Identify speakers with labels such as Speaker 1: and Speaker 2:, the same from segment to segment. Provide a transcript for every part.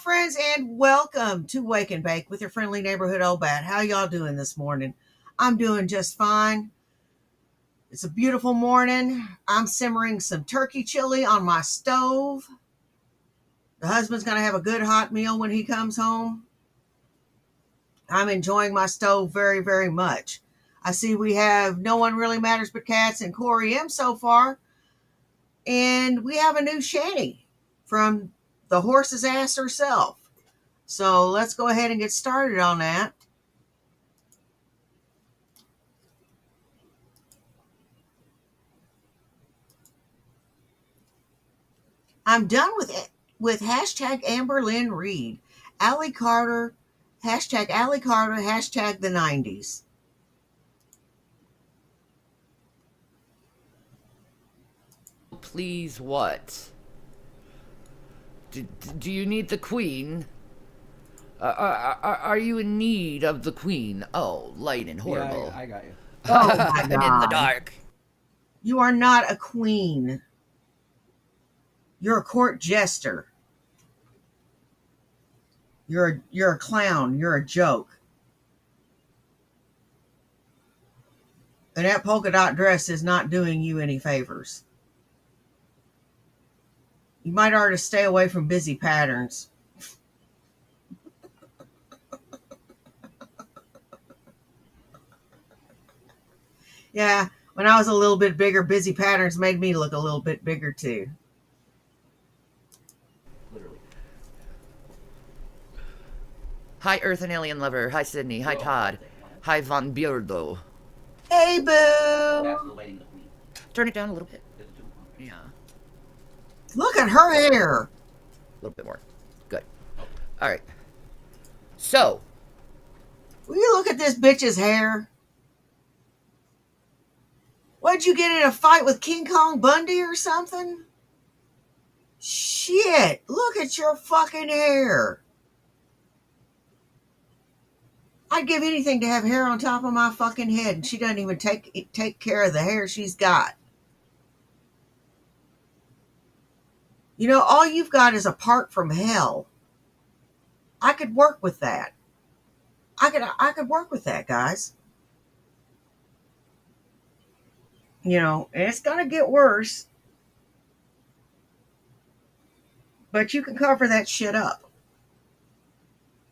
Speaker 1: friends, and welcome to Wake and Bake with your friendly neighborhood old bat. How y'all doing this morning? I'm doing just fine. It's a beautiful morning. I'm simmering some turkey chili on my stove. The husband's going to have a good hot meal when he comes home. I'm enjoying my stove very, very much. I see we have No One Really Matters But Cats and Corey M so far. And we have a new shanty from the horse's ass herself. So let's go ahead and get started on that. I'm done with hashtag Amber Lynn Reed, Allie Carter, hashtag Allie Carter, hashtag the 90s.
Speaker 2: Please what? Do you need the queen? Are you in need of the queen? Oh, light and horrible.
Speaker 3: Yeah, I got you.
Speaker 1: Oh my
Speaker 2: I'm in the
Speaker 1: God.
Speaker 2: dark.
Speaker 1: You are not a queen. You're a court jester. You're a clown. You're a joke. And that polka dot dress is not doing you any favors. You might ought to stay away from busy patterns. Yeah, when I was a little bit bigger, busy patterns made me look a little bit bigger too.
Speaker 3: Literally.
Speaker 2: Hi, Earth and Alien Lover. Hi, Sydney. Hi, Todd. Hi, Von Beardo.
Speaker 1: Hey, boo!
Speaker 3: That's the lighting of me.
Speaker 2: Turn it down a little bit.
Speaker 3: Is it too?
Speaker 2: Yeah.
Speaker 1: Look at her hair.
Speaker 2: A little bit more. Good. All right. So.
Speaker 1: Will you look at this bitch's hair? What'd you get in a fight with King Kong Bundy or something? Shit, look at your fucking hair. I'd give anything to have hair on top of my fucking head, and she doesn't even take care of the hair she's got. You know, all you've got is a part from hell. I could work with that. I could work with that, guys. You know, and it's gonna get worse. But you can cover that shit up.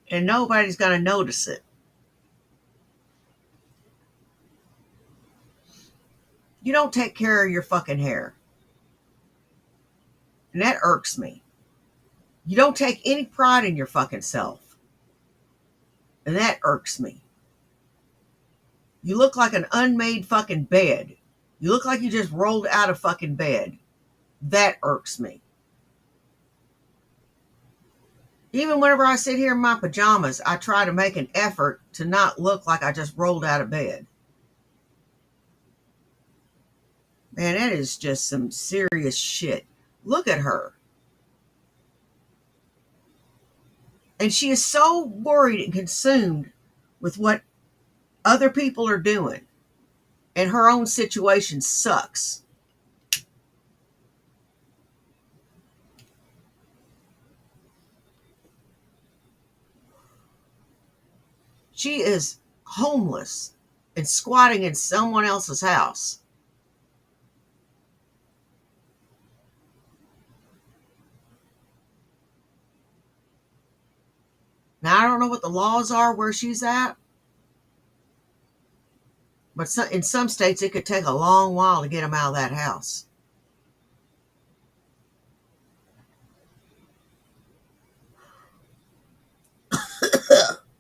Speaker 1: And nobody's gonna notice it. You don't take care of your fucking hair. And that irks me. You don't take any pride in your fucking self. And that irks me. You look like an unmade fucking bed. You look like you just rolled out of fucking bed. That irks me. Even whenever I sit here in my pajamas, I try to make an effort to not look like I just rolled out of bed. Man, that is just some serious shit. Look at her. And she is so worried and consumed with what other people are doing. And her own situation sucks. She is homeless and squatting in someone else's house. Now, I don't know what the laws are where she's at, but in some states, it could take a long while to get them out of that house.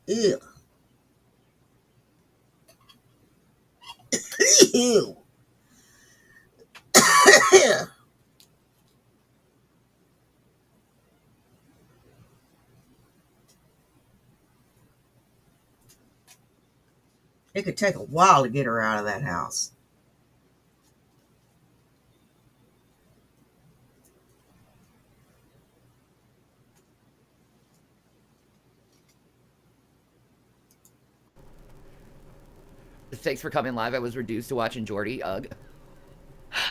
Speaker 1: Ew. Ew. It could take a while to get her out of that house.
Speaker 2: Thanks for coming live. I was reduced to watching Jordy. Ugh.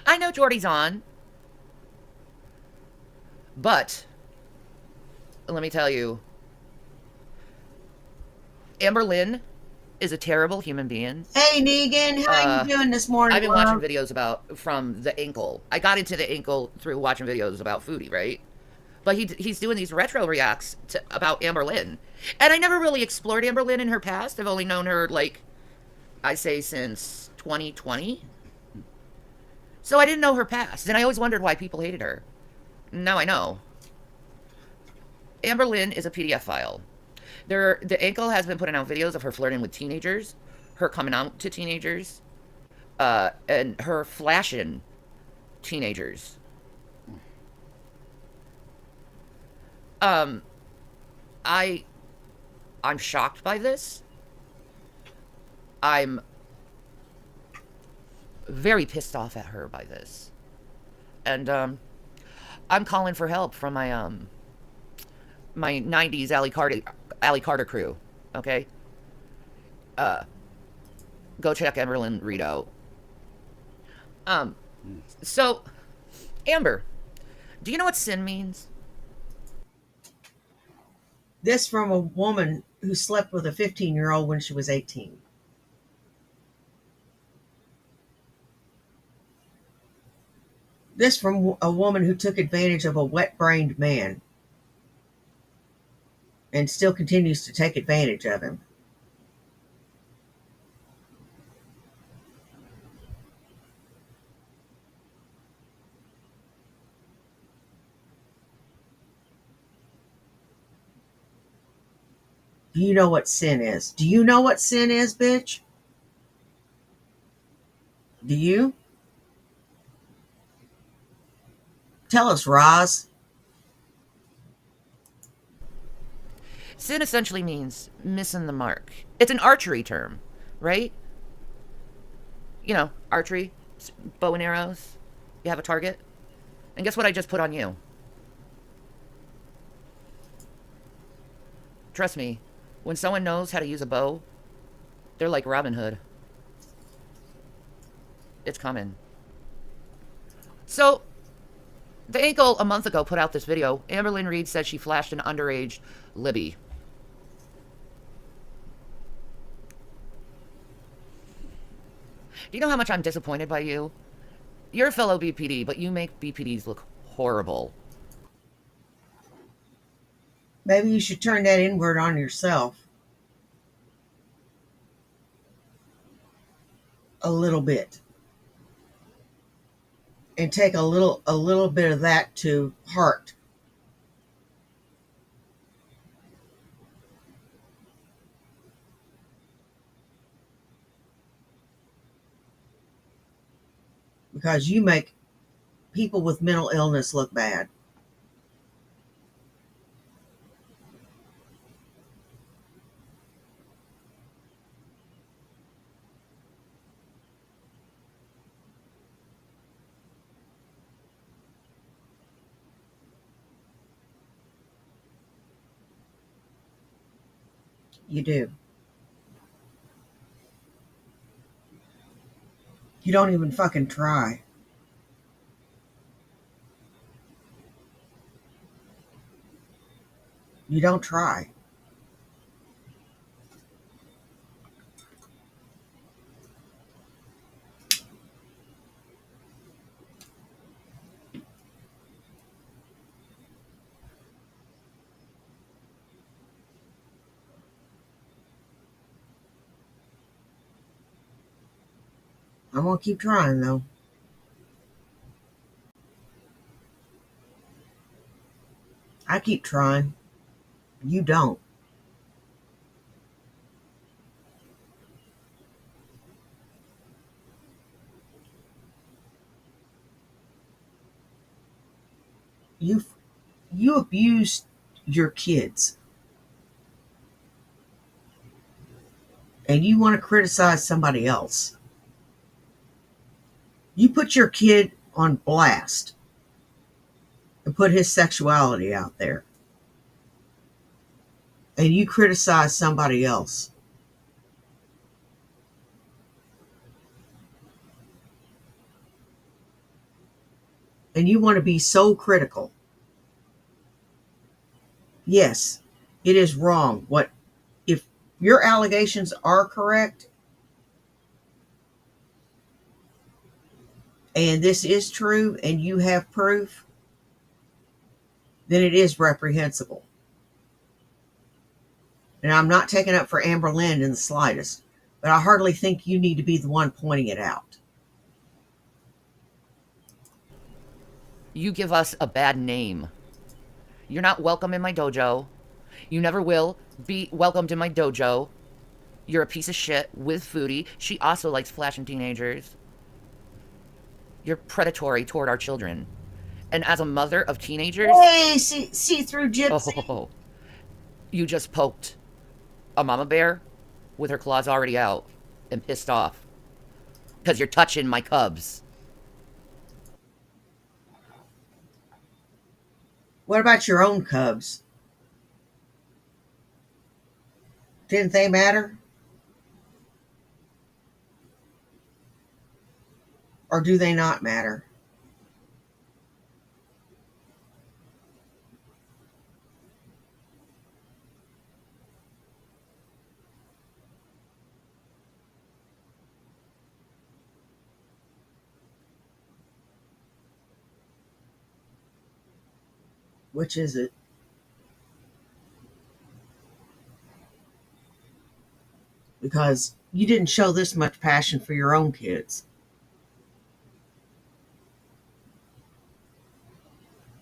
Speaker 2: I know Jordy's on. But let me tell you, Amber Lynn is a terrible human being.
Speaker 1: Hey, Negan, how you doing this morning,
Speaker 2: I've been watching
Speaker 1: love?
Speaker 2: videos about from the ankle. I got into the ankle through watching videos about Foodie, right? But he's doing these retro reacts about Amber Lynn, and I never really explored Amber Lynn in her past. I've only known her like I say since 2020, so I didn't know her past, and I always wondered why people hated her. Now I know. Amber Lynn is a PDF file. The ankle has been putting out videos of her flirting with teenagers, her coming out to teenagers, and her flashing teenagers. I I'm shocked by this. I'm very pissed off at her by this. And I'm calling for help from my 90s Allie Carter crew, okay? Go check Emberlyn Rito. So Amber, do you know what sin means?
Speaker 1: This from a woman who slept with a 15-year-old when she was 18. This from a woman who took advantage of a wet-brained man and still continues to take advantage of him. Do you know what sin is? Do you know what sin is, bitch? Do you? Tell us, Roz.
Speaker 2: Sin essentially means missing the mark. It's an archery term, right? You know, archery, bow and arrows. You have a target. And guess what I just put on you? Trust me, when someone knows how to use a bow, they're like Robin Hood. It's coming. So, the ankle a month ago put out this video. Amberlynn Reed says she flashed an underage Libby. Do you know how much I'm disappointed by you? You're a fellow BPD, but you make BPDs look horrible.
Speaker 1: Maybe you should turn that inward on yourself. A little bit. And take a little bit of that to heart. Because you make people with mental illness look bad. You do. You don't even fucking try. You don't try. I'm going to keep trying, though. I keep trying. You don't. You you abuse your kids. And you want to criticize somebody else. You put your kid on blast and put his sexuality out there. And you criticize somebody else. And you want to be so critical. Yes, it is wrong. What if your allegations are correct and this is true and you have proof, then it is reprehensible. And I'm not taking up for Amber Lynn in the slightest, but I hardly think you need to be the one pointing it out.
Speaker 2: You give us a bad name. You're not welcome in my dojo. You never will be welcomed in my dojo. You're a piece of shit with Foodie. She also likes flashing teenagers. You're predatory toward our children. And as a mother of teenagers...
Speaker 1: Hey, see-through gypsy.
Speaker 2: Oh, you just poked a mama bear with her claws already out and pissed off. Because you're touching my cubs.
Speaker 1: What about your own cubs? Didn't they matter? Or do they not matter? Which is it? Because you didn't show this much passion for your own kids.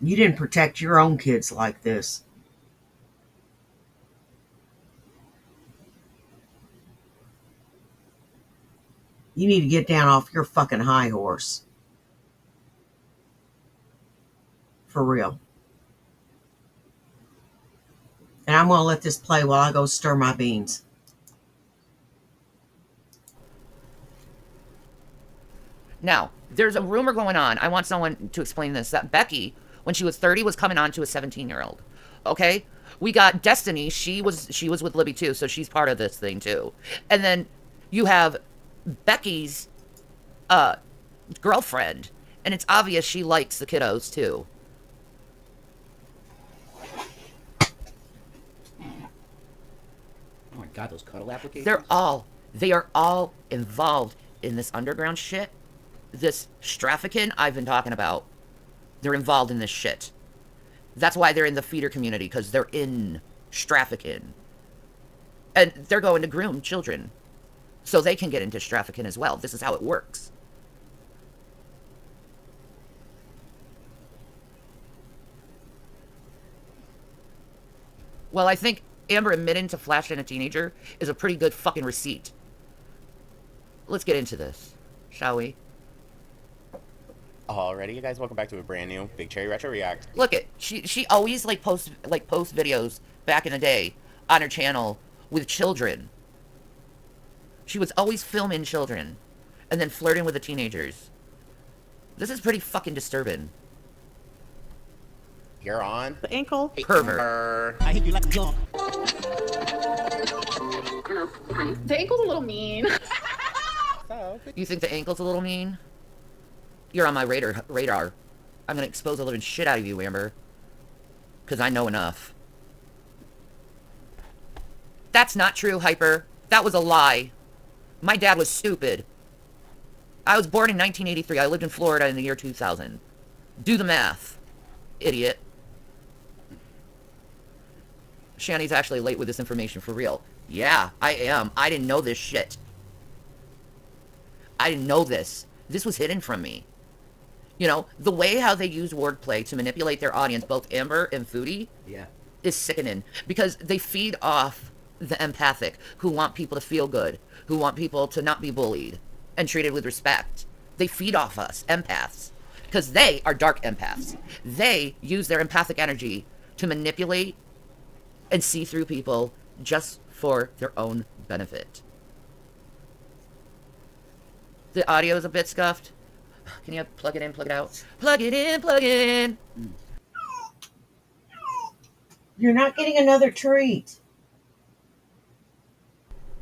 Speaker 1: You didn't protect your own kids like this. You need to get down off your fucking high horse. For real. And I'm going to let this play while I go stir my beans.
Speaker 2: Now, there's a rumor going on. I want someone to explain this. That Becky, when she was 30, was coming on to a 17-year-old. Okay? We got Destiny. She was with Libby too, so she's part of this thing too. And then you have Becky's girlfriend, and it's obvious she likes the kiddos too.
Speaker 3: Oh my god, those cuddle applications.
Speaker 2: They are all involved in this underground shit. This Straffican I've been talking about. They're involved in this shit. That's why they're in the feeder community, because they're in Straffican. And they're going to groom children. So they can get into Straffican as well. This is how it works. Well, I think Amber admitting to flashing a teenager is a pretty good fucking receipt. Let's get into this, shall we?
Speaker 4: Alrighty, you guys, welcome back to a brand new Big Cherry Retro React.
Speaker 2: Look it, she always post videos back in the day on her channel with children. She was always filming children and then flirting with the teenagers. This is pretty fucking disturbing.
Speaker 4: You're on
Speaker 5: The ankle.
Speaker 2: Pervert.
Speaker 5: I hit you like a dog.
Speaker 6: The ankle's a little mean.
Speaker 2: You think the ankle's a little mean? You're on my radar. I'm gonna expose the living shit out of you, Amber. Because I know enough. That's not true, Hyper. That was a lie. My dad was stupid. I was born in 1983. I lived in Florida in the year 2000. Do the math, idiot. Shanny's actually late with this information for real. Yeah, I am. I didn't know this shit. I didn't know this. This was hidden from me. You know, the way how they use wordplay to manipulate their audience, both Amber and Foodie,
Speaker 3: Yeah.
Speaker 2: is sickening. Because they feed off the empathic, who want people to feel good, who want people to not be bullied and treated with respect. They feed off us, empaths. Because they are dark empaths. They use their empathic energy to manipulate and see through people just for their own benefit. The audio is a bit scuffed. Can you plug it in, plug it out? Plug it in, plug it in.
Speaker 1: You're not getting another treat.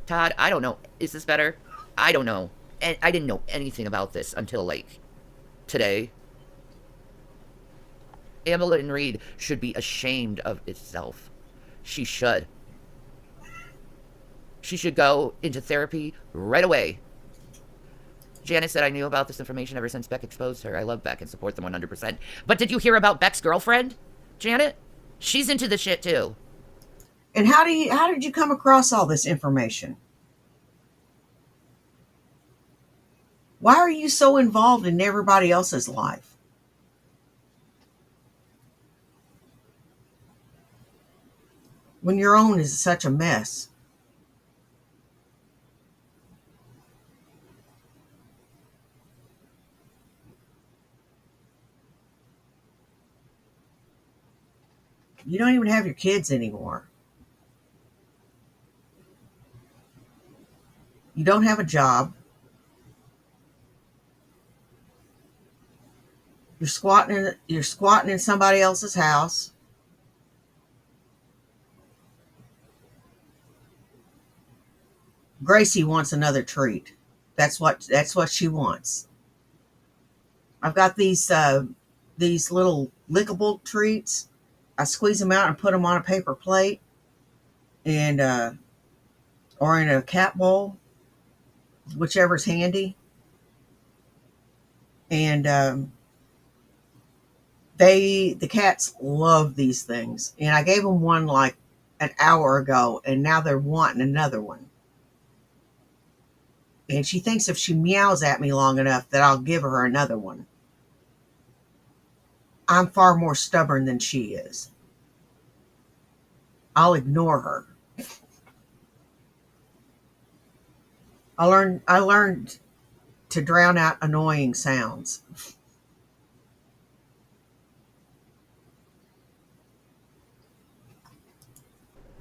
Speaker 2: Todd, I don't know. Is this better? I don't know. And I didn't know anything about this until, like, today. Amber and Reed should be ashamed of itself. She should. She should go into therapy right away. Janice said, I knew about this information ever since Beck exposed her. I love Beck and support them 100%. But did you hear about Beck's girlfriend, Janet? She's into the shit too.
Speaker 1: And how did you come across all this information? Why are you so involved in everybody else's life? When your own is such a mess. You don't even have your kids anymore. You don't have a job. You're squatting in somebody else's house. Gracie wants another treat. That's what she wants. I've got these little lickable treats. I squeeze them out and put them on a paper plate, and or in a cat bowl, whichever's handy. And the cats love these things. And I gave them one like an hour ago, and now they're wanting another one. And she thinks if she meows at me long enough that I'll give her another one. I'm far more stubborn than she is. I'll ignore her. I learned to drown out annoying sounds.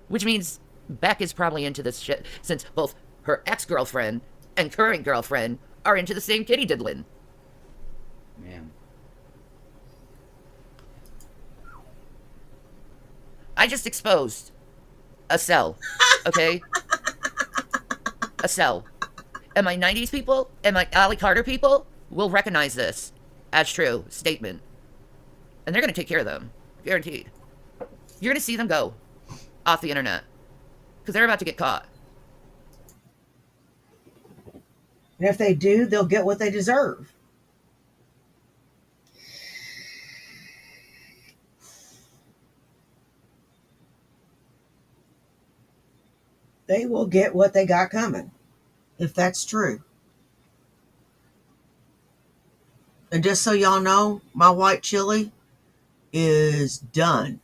Speaker 2: Which means Beck is probably into this shit since both her ex-girlfriend and current girlfriend are into the same kitty diddling.
Speaker 3: Man.
Speaker 2: I just exposed a cell, okay? A cell. And my 90s people and my Ally Carter people will recognize this as true statement. And they're going to take care of them. Guaranteed. You're going to see them go off the internet. Because they're about to get caught.
Speaker 1: And if they do, they'll get what they deserve. They will get what they got coming, if that's true. And just so y'all know, my white chili is done.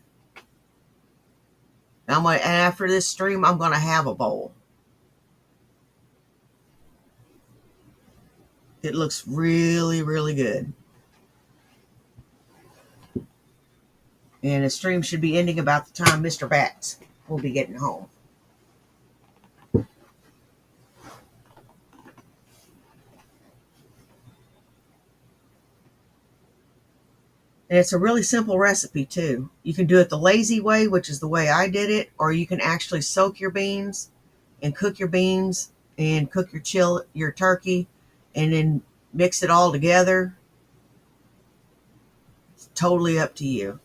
Speaker 1: And after this stream, I'm going to have a bowl. It looks really, really good. And the stream should be ending about the time Mr. Bats will be getting home. And it's a really simple recipe too. You can do it the lazy way, which is the way I did it, or you can actually soak your beans and cook your beans and cook your turkey and then mix it all together. It's totally up to you.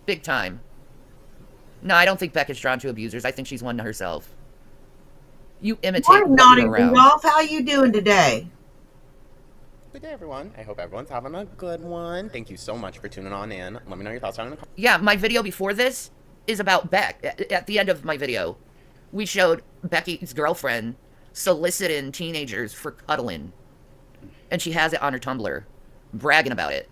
Speaker 2: Big time. No, I don't think Beck is drawn to abusers. I think she's one herself. You imitate
Speaker 1: Morning,
Speaker 2: what
Speaker 1: Naughty
Speaker 2: you're around.
Speaker 1: Rudolph. How you doing today?
Speaker 4: Good day, everyone. I hope everyone's having a good one. Thank you so much for tuning on in. Let me know your thoughts down in the comments.
Speaker 2: Yeah, my video before this is about Beck. At the end of my video, we showed Becky's girlfriend soliciting teenagers for cuddling. And she has it on her Tumblr, bragging about it.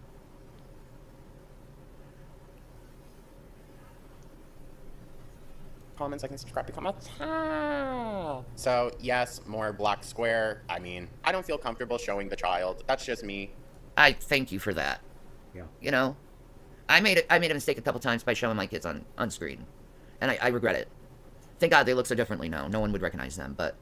Speaker 4: Comments, like, and subscribe, become a top. So, yes, more black square. I mean, I don't feel comfortable showing the child. That's just me.
Speaker 2: I thank you for that.
Speaker 3: Yeah.
Speaker 2: You know, I made a mistake a couple times by showing my kids on screen, and I regret it. Thank God they look so differently now. No one would recognize them, but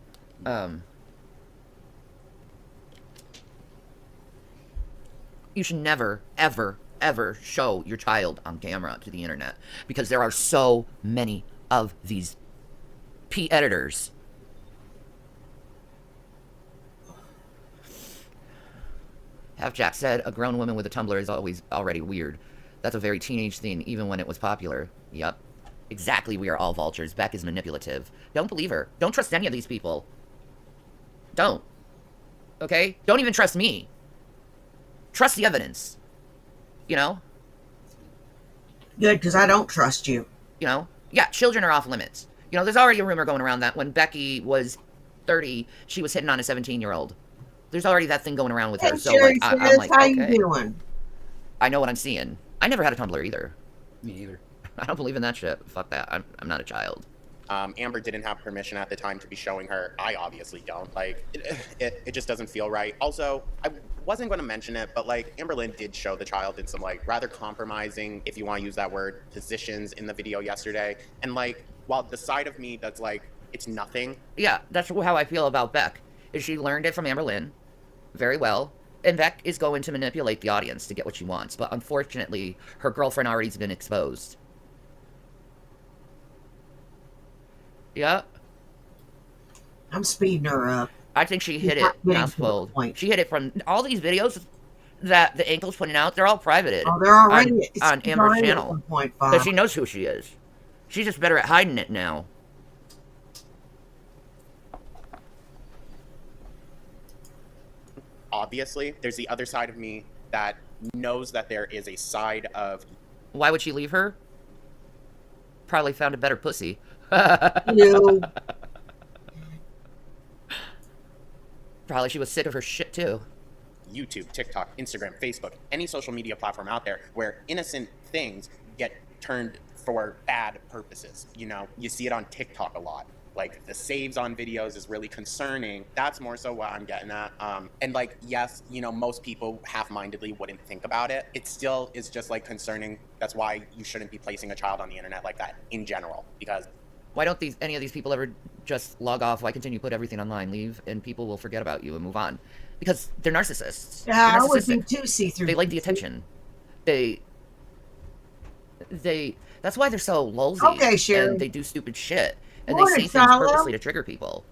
Speaker 2: you should never, ever, ever show your child on camera to the internet because there are so many of these editors. Half Jack said a grown woman with a Tumblr is already weird. That's a very teenage thing, even when it was popular. Yep. Exactly, we are all vultures. Beck is manipulative. Don't believe her. Don't trust any of these people. Don't. Okay? Don't even trust me. Trust the evidence. You know?
Speaker 1: Good, because I don't trust you.
Speaker 2: You know? Yeah, children are off limits. You know, there's already a rumor going around that when Becky was 30, she was hitting on a 17-year-old. There's already that thing going around with her.
Speaker 1: Hey,
Speaker 2: So,
Speaker 1: Sherry
Speaker 2: like, I'm
Speaker 1: says,
Speaker 2: like,
Speaker 1: how
Speaker 2: okay.
Speaker 1: you doing?
Speaker 2: I know what I'm seeing. I never had a Tumblr either.
Speaker 3: Me either.
Speaker 2: I don't believe in that shit. Fuck that. I'm not a child.
Speaker 4: Amber didn't have permission at the time to be showing her. I obviously don't. Like, it just doesn't feel right. Also, I wasn't going to mention it, but like, Amber Lynn did show the child in some like rather compromising, if you want to use that word, positions in the video yesterday. And like, while the side of me that's like, it's nothing.
Speaker 2: Yeah, that's how I feel about Beck. Is she learned it from Amber Lynn very well, and Beck is going to manipulate the audience to get what she wants. But unfortunately, her girlfriend already's been exposed. Yeah.
Speaker 1: I'm speeding her up.
Speaker 2: I think she hit
Speaker 1: She's
Speaker 2: it
Speaker 1: not getting to the
Speaker 2: mouthful.
Speaker 1: point.
Speaker 2: She hit it from all these videos that the Ankle's putting out. They're all privated.
Speaker 1: Oh, they're already
Speaker 2: on
Speaker 1: it's
Speaker 2: Amber's
Speaker 1: already at
Speaker 2: channel.
Speaker 1: 1.5.
Speaker 2: But she knows who she is. She's just better at hiding it now.
Speaker 4: Obviously, there's the other side of me that knows that there is a side of.
Speaker 2: Why would she leave her? Probably found a better pussy.
Speaker 1: You.
Speaker 2: Probably she was sick of her shit too.
Speaker 4: YouTube, TikTok, Instagram, Facebook, any social media platform out there where innocent things get turned for bad purposes. You know, you see it on TikTok a lot. Like, the saves on videos is really concerning. That's more so what I'm getting at. And like, yes, you know, most people half-mindedly wouldn't think about it. It still is just like concerning. That's why you shouldn't be placing a child on the internet like that in general, because
Speaker 2: Why don't any of these people ever just log off? Why continue to put everything online, leave, and people will forget about you and move on? Because they're narcissists.
Speaker 1: Yeah,
Speaker 2: They're
Speaker 1: I would be
Speaker 2: narcissistic.
Speaker 1: too see-through.
Speaker 2: They like the attention. They that's why they're so lolsy.
Speaker 1: Okay, Sherry.
Speaker 2: And they do stupid shit. And
Speaker 1: Morning,
Speaker 2: they say things
Speaker 1: Shallow.
Speaker 2: purposely to trigger people.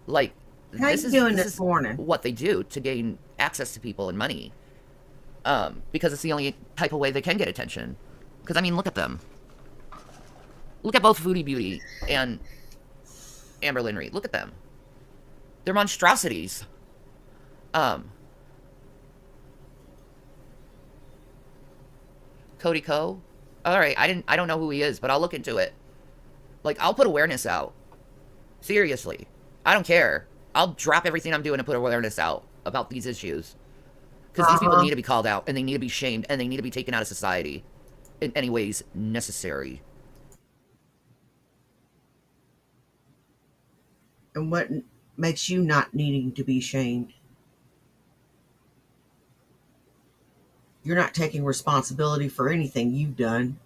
Speaker 2: Like,
Speaker 1: How
Speaker 2: this
Speaker 1: you
Speaker 2: is
Speaker 1: doing
Speaker 2: this
Speaker 1: this
Speaker 2: is
Speaker 1: morning?
Speaker 2: what they do to gain access to people and money. Because it's the only type of way they can get attention. Because, I mean, look at them. Look at both Foodie Beauty and Amber Lynn Reed. Look at them. They're monstrosities. Cody Ko? Alright, I don't know who he is, but I'll look into it. Like, I'll put awareness out. Seriously. I don't care. I'll drop everything I'm doing to put awareness out about these issues. Because these people need to be called out, and they need to be shamed, and they need to be taken out of society in any ways necessary.
Speaker 1: And what makes you not needing to be shamed? You're not taking responsibility for anything you've done.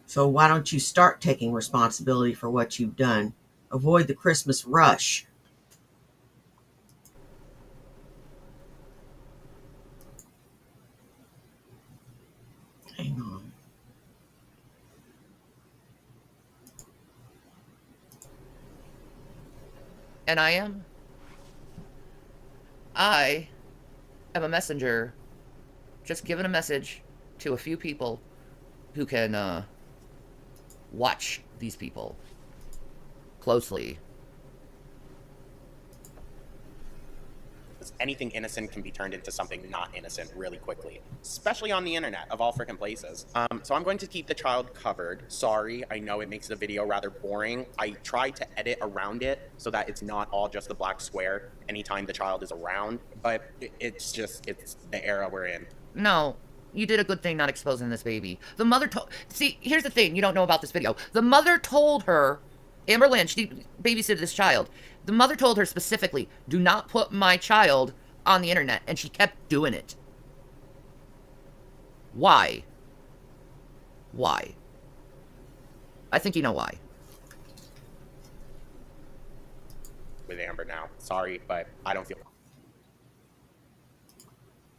Speaker 1: So why don't you start taking responsibility for what you've done? Avoid the Christmas rush. Hang on.
Speaker 2: And I am a messenger, just giving a message to a few people who can watch these people closely.
Speaker 4: anything innocent can be turned into something not innocent really quickly, especially on the internet of all freaking places. So I'm going to keep the child covered. Sorry, I know it makes the video rather boring. I tried to edit around it so that it's not all just the black square anytime the child is around, but it's the era we're in.
Speaker 2: No, you did a good thing not exposing this baby. The mother told... See, here's the thing you don't know about this video. The mother told her... Amber Lynn, she babysitted this child. The mother told her specifically, do not put my child on the internet. And she kept doing it. Why? Why? I think you know why.
Speaker 4: With Amber now. Sorry, but I don't feel...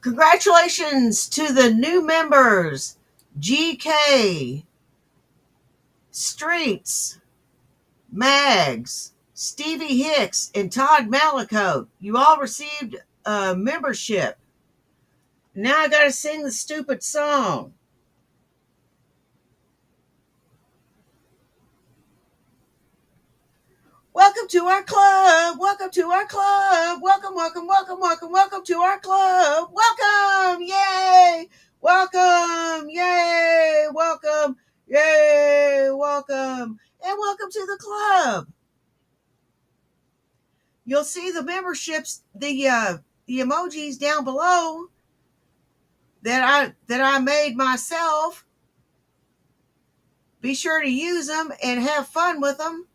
Speaker 1: Congratulations to the new members, GK, Streets, Mags, Stevie Hicks, and Todd Malicote. You all received membership. Now I gotta sing the stupid song. Welcome to our club. Welcome to our club. Welcome, welcome, welcome, welcome, welcome to our club. Welcome. Yay. Welcome. Yay. Welcome. Yay. Welcome. And welcome to the club. You'll see the memberships, the emojis down below that I made myself. Be sure to use them and have fun with them.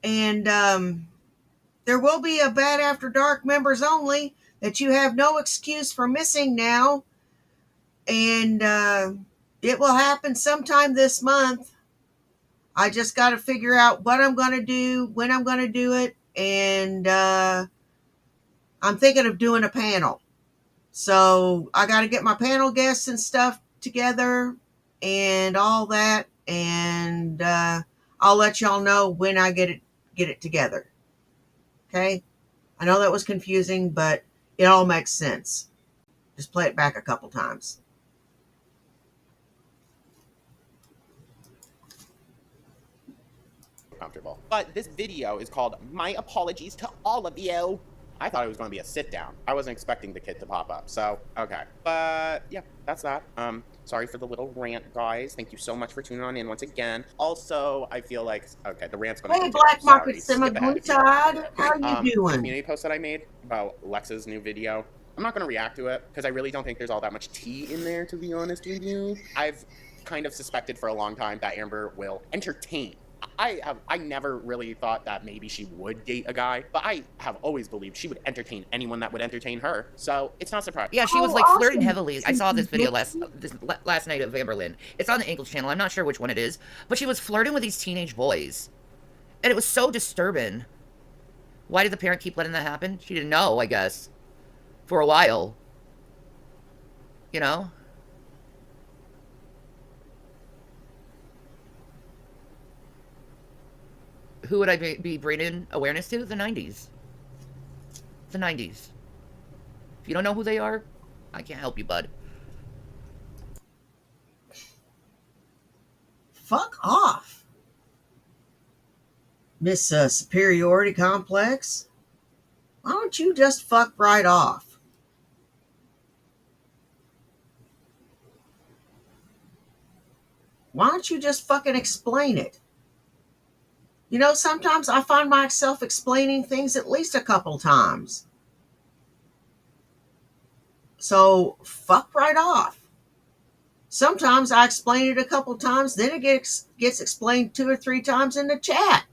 Speaker 1: And there will be a Bad After Dark members only that you have no excuse for missing now. And it will happen sometime this month. I just got to figure out what I'm going to do, when I'm going to do it. And I'm thinking of doing a panel. So I got to get my panel guests and stuff together and all that. And I'll let y'all know when I get it together. Okay? I know that was confusing, but it all makes sense. Just play it back a couple times.
Speaker 4: Comfortable. But this video is called My Apologies to All of You. I thought it was going to be a sit down. I wasn't expecting the kid to pop up. So, okay. But yeah, that's that. Sorry for the little rant, guys. Thank you so much for tuning on in once again. Also, I feel like, okay, the rant's going to
Speaker 1: Hey, Black Market Semaglutide. How you
Speaker 4: The
Speaker 1: doing?
Speaker 4: community post that I made about Lexa's new video, I'm not going to react to it because I really don't think there's all that much tea in there, to be honest with you. I've kind of suspected for a long time that Amber will entertain. I never really thought that maybe she would date a guy, but I have always believed she would entertain anyone that would entertain her. So it's not surprising.
Speaker 2: Yeah, she was like flirting heavily. I saw this video last night of Amber Lynn. It's on the Ankles channel. I'm not sure which one it is, but she was flirting with these teenage boys, and it was so disturbing. Why did the parent keep letting that happen? She didn't know, I guess, for a while. You know. Who would I be bringing awareness to? The 90s. The 90s. If you don't know who they are, I can't help you, bud.
Speaker 1: Fuck off. Miss Superiority Complex. Why don't you just fuck right off? Why don't you just fucking explain it? You know, sometimes I find myself explaining things at least a couple times. So, fuck right off. Sometimes I explain it a couple times, then it gets explained 2 or 3 times in the chat.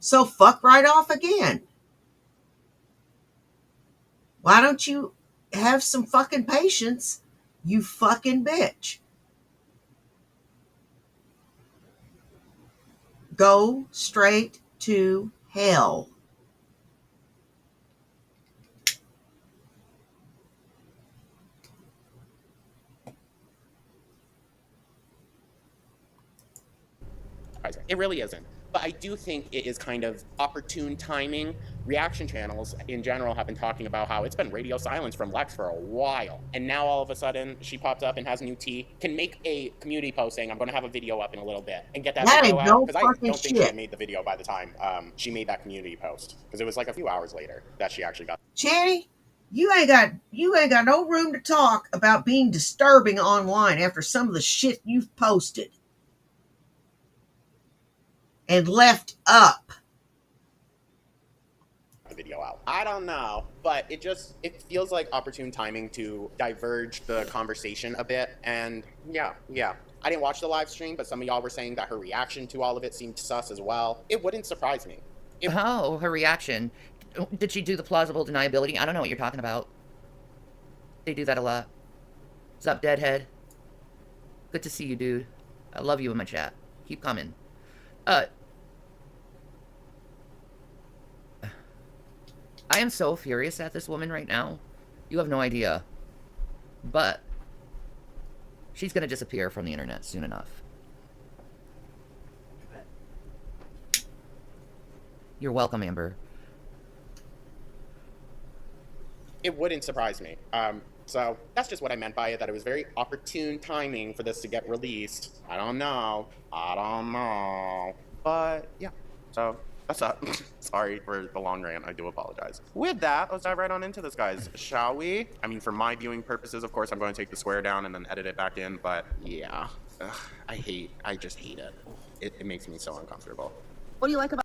Speaker 1: So, fuck right off again. Why don't you have some fucking patience, you fucking bitch? Go straight to hell.
Speaker 4: It really isn't. But I do think it is kind of opportune timing. Reaction channels in general have been talking about how it's been radio silence from Lex for a while. And now all of a sudden she popped up and has new tea, can make a community post saying, I'm going to have a video up in a little bit and get that video out. Because I don't think she had made the video by the time she made that community post. Because it was like a few hours later that she actually got.
Speaker 1: Channy, you ain't got no room to talk about being disturbing online after some of the shit you've posted and left up.
Speaker 4: The video out. I don't know, but it feels like opportune timing to diverge the conversation a bit. And yeah. I didn't watch the live stream, but some of y'all were saying that her reaction to all of it seemed sus as well. It wouldn't surprise me.
Speaker 2: Oh, her reaction. Did she do the plausible deniability? I don't know what you're talking about. They do that a lot. What's up, Deadhead? Good to see you, dude. I love you in my chat. Keep coming. I am so furious at this woman right now. You have no idea. But she's going to disappear from the internet soon enough. You're welcome, Amber.
Speaker 4: It wouldn't surprise me. So that's just what I meant by it, that it was very opportune timing for this to get released. I don't know. But yeah, so that's up. Sorry for the long rant. I do apologize. With that, let's dive right on into this, guys, shall we? I mean, for my viewing purposes, of course, I'm going to take the swear down and then edit it back in, but yeah. Ugh, I just hate it. It makes me so uncomfortable.
Speaker 6: What do you like about?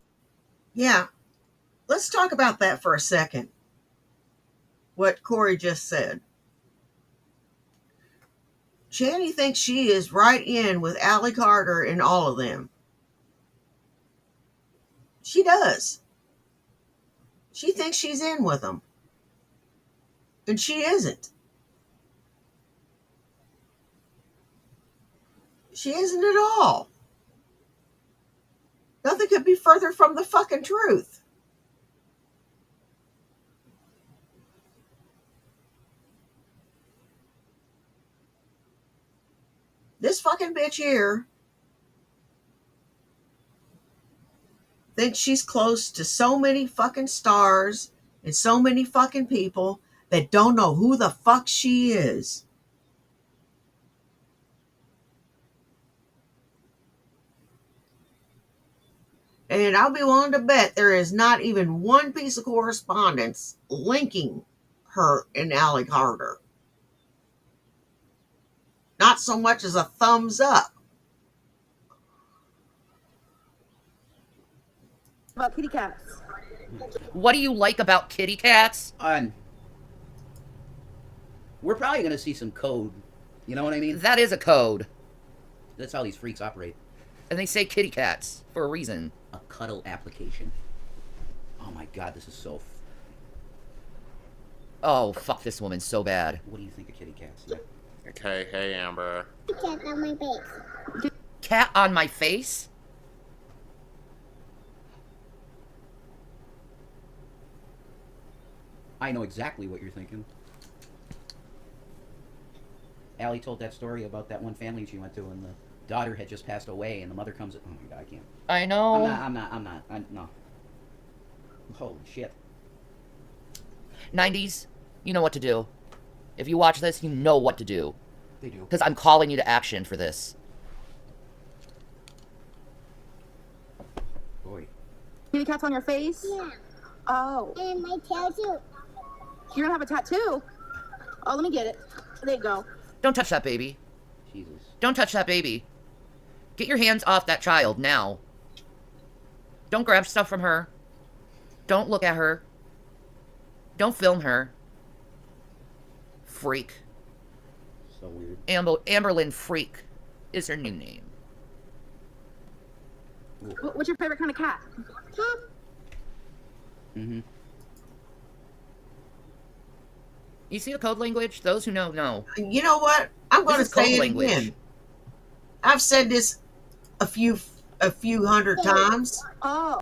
Speaker 1: Yeah, let's talk about that for a second. What Corey just said. Channy thinks she is right in with Allie Carter and all of them. She does. She thinks she's in with them. And she isn't. She isn't at all. Nothing could be further from the fucking truth. This fucking bitch here thinks she's close to so many fucking stars and so many fucking people that don't know who the fuck she is. And I'll be willing to bet there is not even one piece of correspondence linking her and Allie Carter. Not so much as a thumbs up.
Speaker 6: About kitty cats.
Speaker 2: What do you like about kitty cats?
Speaker 3: We're probably gonna see some code. You know what I mean?
Speaker 2: That is a code.
Speaker 3: That's how these freaks operate.
Speaker 2: And they say kitty cats for a reason.
Speaker 3: A cuddle application. Oh my god, this is so.
Speaker 2: Oh, fuck this woman so bad.
Speaker 3: What do you think of kitty cats?
Speaker 4: Okay, hey, Amber.
Speaker 5: Cat on my face.
Speaker 2: Cat on my face?
Speaker 3: I know exactly what you're thinking. Allie told that story about that one family she went to, and the daughter had just passed away, and the mother comes. Oh my god, I can't.
Speaker 2: I know.
Speaker 3: No. Holy shit.
Speaker 2: 90s, you know what to do. If you watch this, you know what to do.
Speaker 3: They do.
Speaker 2: Because I'm calling you to action for this.
Speaker 3: Boy.
Speaker 6: Kitty cats on your face?
Speaker 5: Yeah.
Speaker 6: Oh.
Speaker 5: And my tail too.
Speaker 6: You're gonna have a tattoo? Oh, let me get it. There you go.
Speaker 2: Don't touch that baby.
Speaker 3: Jesus.
Speaker 2: Don't touch that baby. Get your hands off that child now. Don't grab stuff from her. Don't look at her. Don't film her. Freak.
Speaker 3: So weird.
Speaker 2: Amberlynn Freak is her new name.
Speaker 6: What's your favorite kind of cat?
Speaker 5: Cat.
Speaker 3: Mm-hmm.
Speaker 2: You see the code language? Those who know.
Speaker 1: You know what? I'm going to
Speaker 2: This is code
Speaker 1: say it
Speaker 2: language.
Speaker 1: again. I've said this a few hundred times.
Speaker 6: Oh.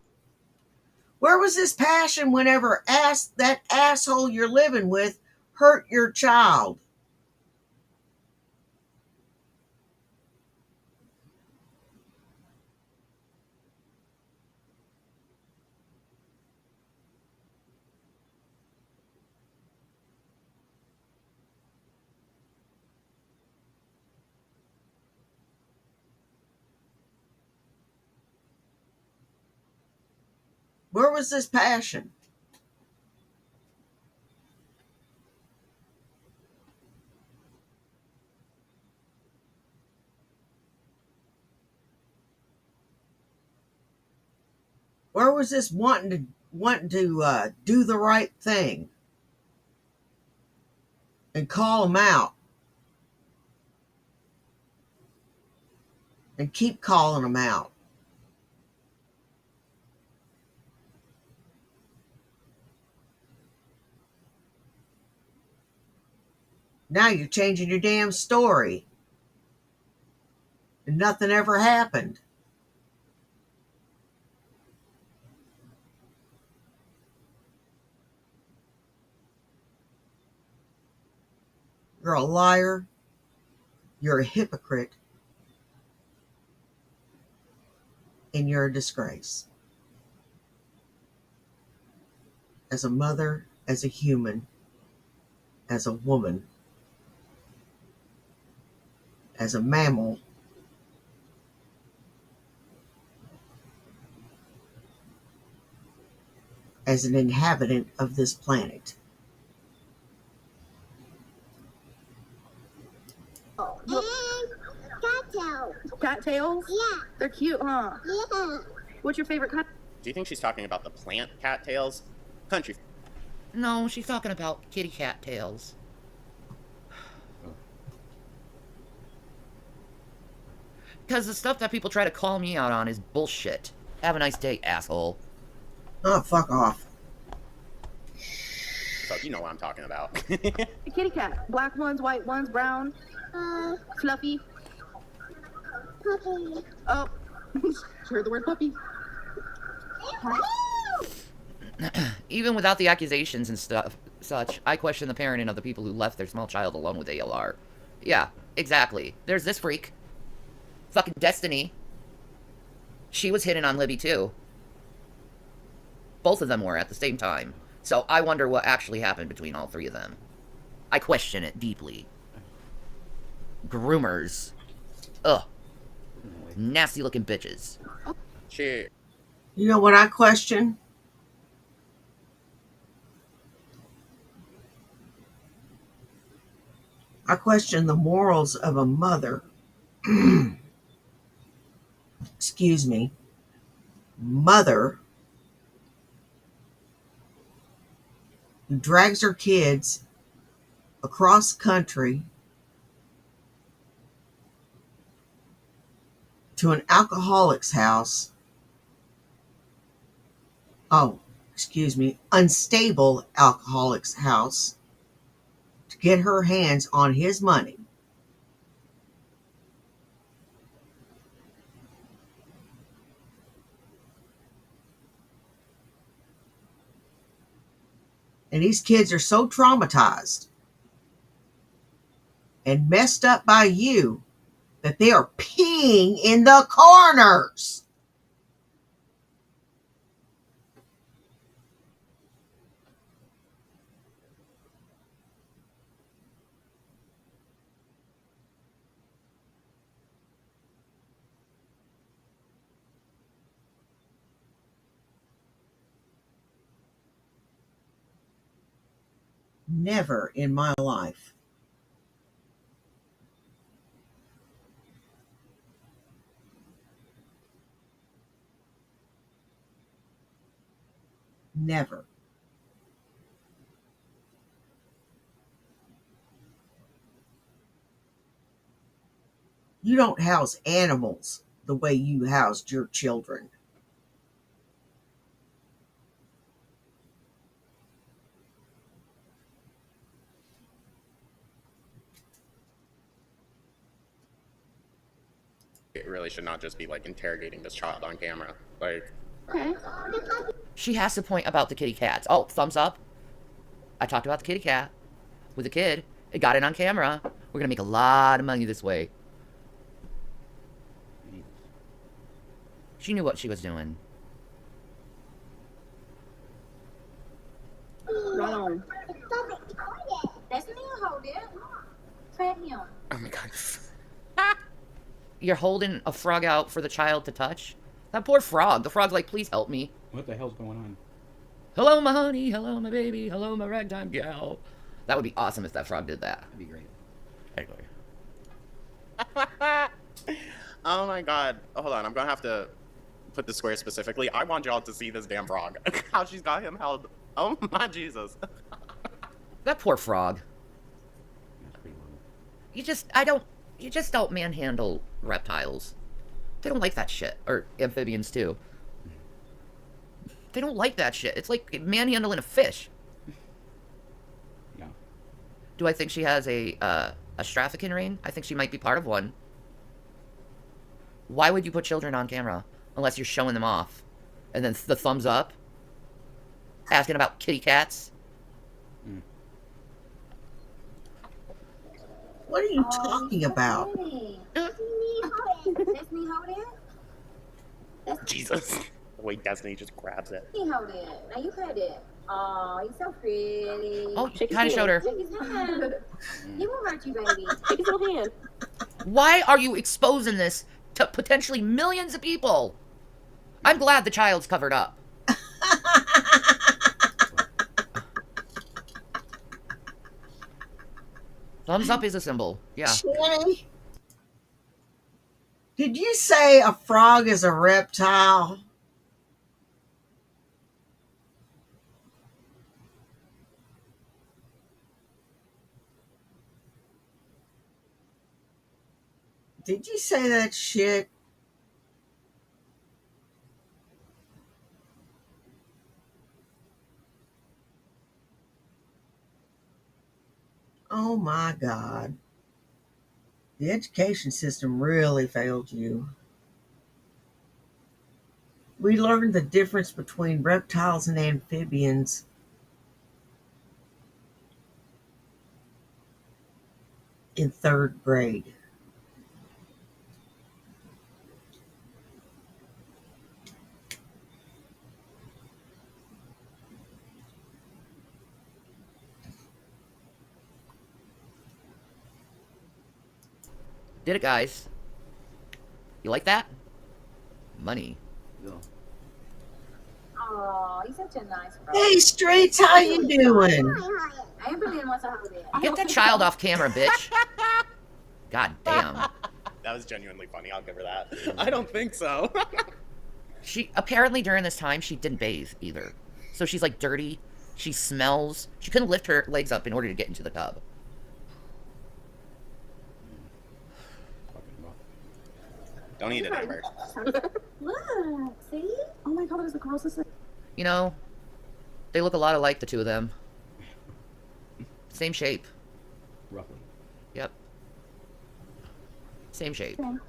Speaker 1: Where was this passion whenever that asshole you're living with hurt your child? Where was this passion? Where was this wanting to do the right thing and call them out and keep calling them out? Now you're changing your damn story. And nothing ever happened. You're a liar. You're a hypocrite. And you're a disgrace. as a mother, as a human, as a woman, as a mammal, as an inhabitant of this planet.
Speaker 6: You-
Speaker 5: And cattails.
Speaker 6: Cattails?
Speaker 5: Yeah.
Speaker 6: They're cute, huh?
Speaker 5: Yeah.
Speaker 6: What's your favorite kind?
Speaker 4: Do you think she's talking about the plant cattails? Country.
Speaker 2: No, she's talking about kitty cat tails. Because the stuff that people try to call me out on is bullshit. Have a nice day, asshole.
Speaker 1: Oh, fuck off.
Speaker 4: So you know what I'm talking about.
Speaker 6: A kitty cat. Black ones, white ones, brown, fluffy.
Speaker 5: Puppy.
Speaker 6: Oh, heard the word puppy.
Speaker 2: Even without the accusations and such, I question the parenting of the people who left their small child alone with ALR. Yeah, exactly. There's this freak. Fucking Destiny. She was hitting on Libby too. Both of them were at the same time. So I wonder what actually happened between all three of them. I question it deeply. Groomers. Ugh. Nasty looking bitches.
Speaker 4: She.
Speaker 1: You know what I question? I question the morals of a mother. Excuse me. Mother who drags her kids across country to an alcoholic's house. Oh, excuse me, unstable alcoholic's house to get her hands on his money. And these kids are so traumatized and messed up by you that they are peeing in the corners. Never in my life. Never. You don't house animals the way you housed your children.
Speaker 4: It really should not just be like interrogating this child on camera. Like,
Speaker 6: Okay.
Speaker 2: She has to point about the kitty cats. Oh, thumbs up. I talked about the kitty cat with a kid. It got it on camera. We're gonna make a lot of money this way. She knew what she was doing.
Speaker 6: Right on.
Speaker 5: It's public toilet.
Speaker 6: That's me hold it. Pat him.
Speaker 4: oh my god.
Speaker 2: You're holding a frog out for the child to touch? That poor frog. The frog's like, please help me.
Speaker 3: What the hell's going on?
Speaker 2: Hello, my honey. Hello, my baby. Hello, my ragtime gal. That would be awesome if that frog did that.
Speaker 3: That'd be great.
Speaker 2: Anyway.
Speaker 4: Oh my god. Hold on, I'm gonna have to put the square specifically. I want y'all to see this damn frog. How she's got him held. Oh my Jesus.
Speaker 2: That poor frog.
Speaker 3: That's pretty low.
Speaker 2: You just don't manhandle reptiles. They don't like that shit. Or amphibians too. They don't like that shit. It's like manhandling a fish.
Speaker 3: Yeah.
Speaker 2: Do I think she has a trafficking ring? I think she might be part of one. Why would you put children on camera unless you're showing them off? And then the thumbs up? Asking about kitty cats?
Speaker 1: What are you talking about?
Speaker 5: Let me hold it.
Speaker 4: Jesus. The way Destiny just grabs it.
Speaker 6: He hold it. Now you pet it. Oh, he's so pretty.
Speaker 2: Oh,
Speaker 6: Shake his
Speaker 2: kind of showed her.
Speaker 6: Shake his hand. He won't hurt you, baby. Shake his little hand.
Speaker 2: Why are you exposing this to potentially millions of people? I'm glad the child's covered up. Thumbs up is a symbol. Yeah.
Speaker 1: Shanny, did you say a frog is a reptile? Did you say that shit? Oh my God. The education system really failed you. We learned the difference between reptiles and amphibians in third grade.
Speaker 2: Did it, guys. You like that? Money.
Speaker 3: Yeah.
Speaker 6: Oh, he's such a nice bro.
Speaker 1: Hey, Streets, how you doing?
Speaker 6: Amberlynn wants a holiday.
Speaker 2: Get that child off camera, bitch. God damn.
Speaker 4: That was genuinely funny. I'll give her that. I don't think so.
Speaker 2: She apparently during this time she didn't bathe either. So she's like dirty. She smells. She couldn't lift her legs up in order to get into the tub.
Speaker 4: Don't eat it, Amber.
Speaker 6: Look, see? Oh my God, that is the grossest thing.
Speaker 2: You know, they look a lot alike, the two of them. Same shape.
Speaker 3: Roughly.
Speaker 2: Yep. Same shape.
Speaker 4: Ironic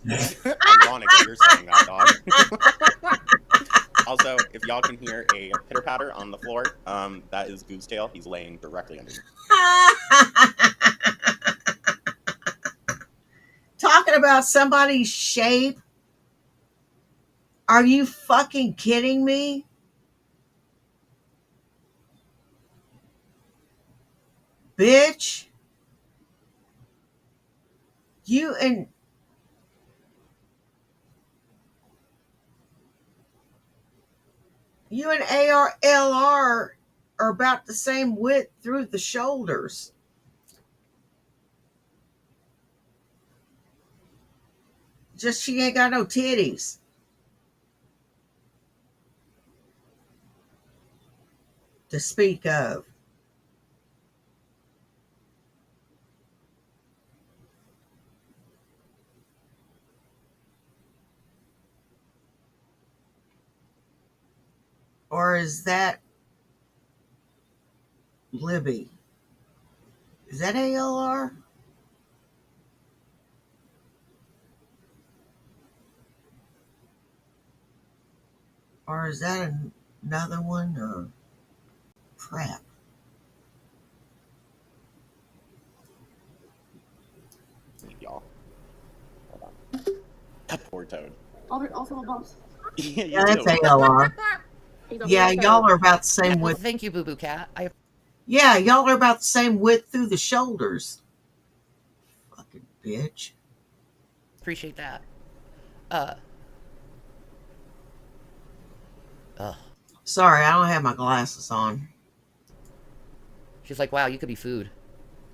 Speaker 4: that you're saying that, dog. Also, if y'all can hear a pitter patter on the floor, that is Goose Tail. He's laying directly under me.
Speaker 1: Talking about somebody's shape? Are you fucking kidding me? Bitch. You and ARLR are about the same width through the shoulders. Just she ain't got no titties. To speak of. Or is that Libby? Is that ALR? Or is that another one? Or crap.
Speaker 4: Y'all. Hold on. That poor toad.
Speaker 6: Also a bumps.
Speaker 4: Yeah, you
Speaker 1: Yeah, that's
Speaker 4: do.
Speaker 1: ALR.
Speaker 6: He's a
Speaker 1: Yeah,
Speaker 6: little
Speaker 1: y'all
Speaker 6: toad.
Speaker 1: are about the same
Speaker 2: Well,
Speaker 1: width.
Speaker 2: thank you, Boo Boo Cat. I
Speaker 1: Yeah, y'all are about the same width through the shoulders. Fucking bitch.
Speaker 2: appreciate that. Ugh.
Speaker 1: Sorry, I don't have my glasses on.
Speaker 2: She's like, wow, you could be food.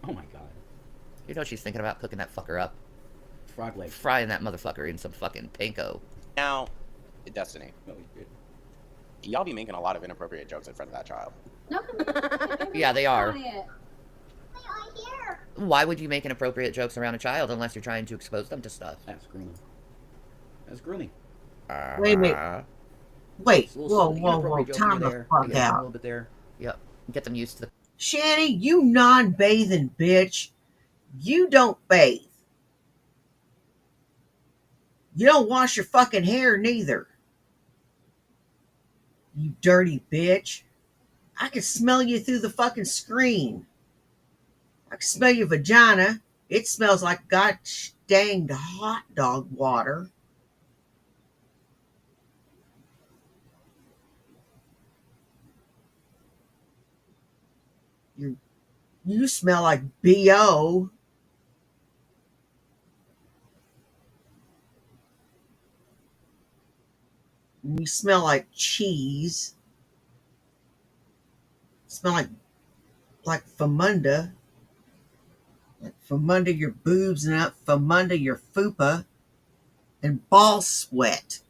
Speaker 3: Oh my God.
Speaker 2: You know she's thinking about cooking that fucker up.
Speaker 3: Frog leg.
Speaker 2: Frying that motherfucker in some fucking panko.
Speaker 4: Now, Destiny,
Speaker 3: Oh, he's good.
Speaker 4: y'all be making a lot of inappropriate jokes in front of that child.
Speaker 6: No.
Speaker 2: Yeah, they are.
Speaker 5: They are here.
Speaker 2: Why would you make inappropriate jokes around a child unless you're trying to expose them to stuff?
Speaker 3: That's grooming. That's grooming.
Speaker 1: Wait a minute. Wait,
Speaker 3: It's a little
Speaker 1: whoa,
Speaker 3: inappropriate joke
Speaker 1: time
Speaker 3: here,
Speaker 1: the
Speaker 3: there.
Speaker 1: fuck
Speaker 3: Yeah, a
Speaker 1: out.
Speaker 3: little bit there.
Speaker 2: Yep. Get them used to the...
Speaker 1: Shanny, you non-bathing bitch. You don't bathe. You don't wash your fucking hair neither. You dirty bitch. I can smell you through the fucking screen. I can smell your vagina. It smells like gosh dang hot dog water. You smell like BO. You smell like cheese. Smell like Famunda. Like Famunda your boobs and up Famunda your fupa. And ball sweat.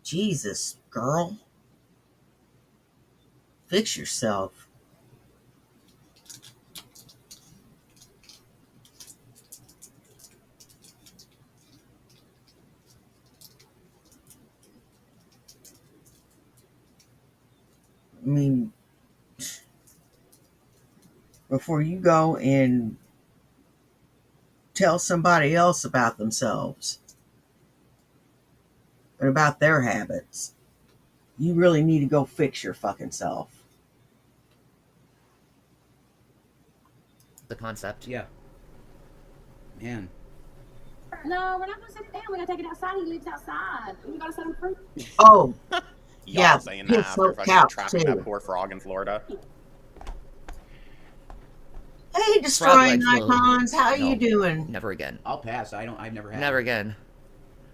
Speaker 1: Jesus, girl. Fix yourself. I mean, before you go and tell somebody else about themselves and about their habits, you really need to go fix your fucking self.
Speaker 2: The concept.
Speaker 3: Yeah. Man.
Speaker 6: No, we're not gonna set it down. We're gonna take it outside. He lives outside. We gotta set him free.
Speaker 1: Oh,
Speaker 4: Y'all
Speaker 1: yeah,
Speaker 4: saying
Speaker 1: his
Speaker 4: that after fucking
Speaker 1: couch
Speaker 4: trapping
Speaker 1: too.
Speaker 4: that poor frog in Florida.
Speaker 1: Hey,
Speaker 2: Frog
Speaker 1: destroying
Speaker 2: legs will-
Speaker 1: icons. How
Speaker 2: No.
Speaker 1: you doing?
Speaker 2: Never again.
Speaker 3: I'll pass. I've never had.
Speaker 2: Never again.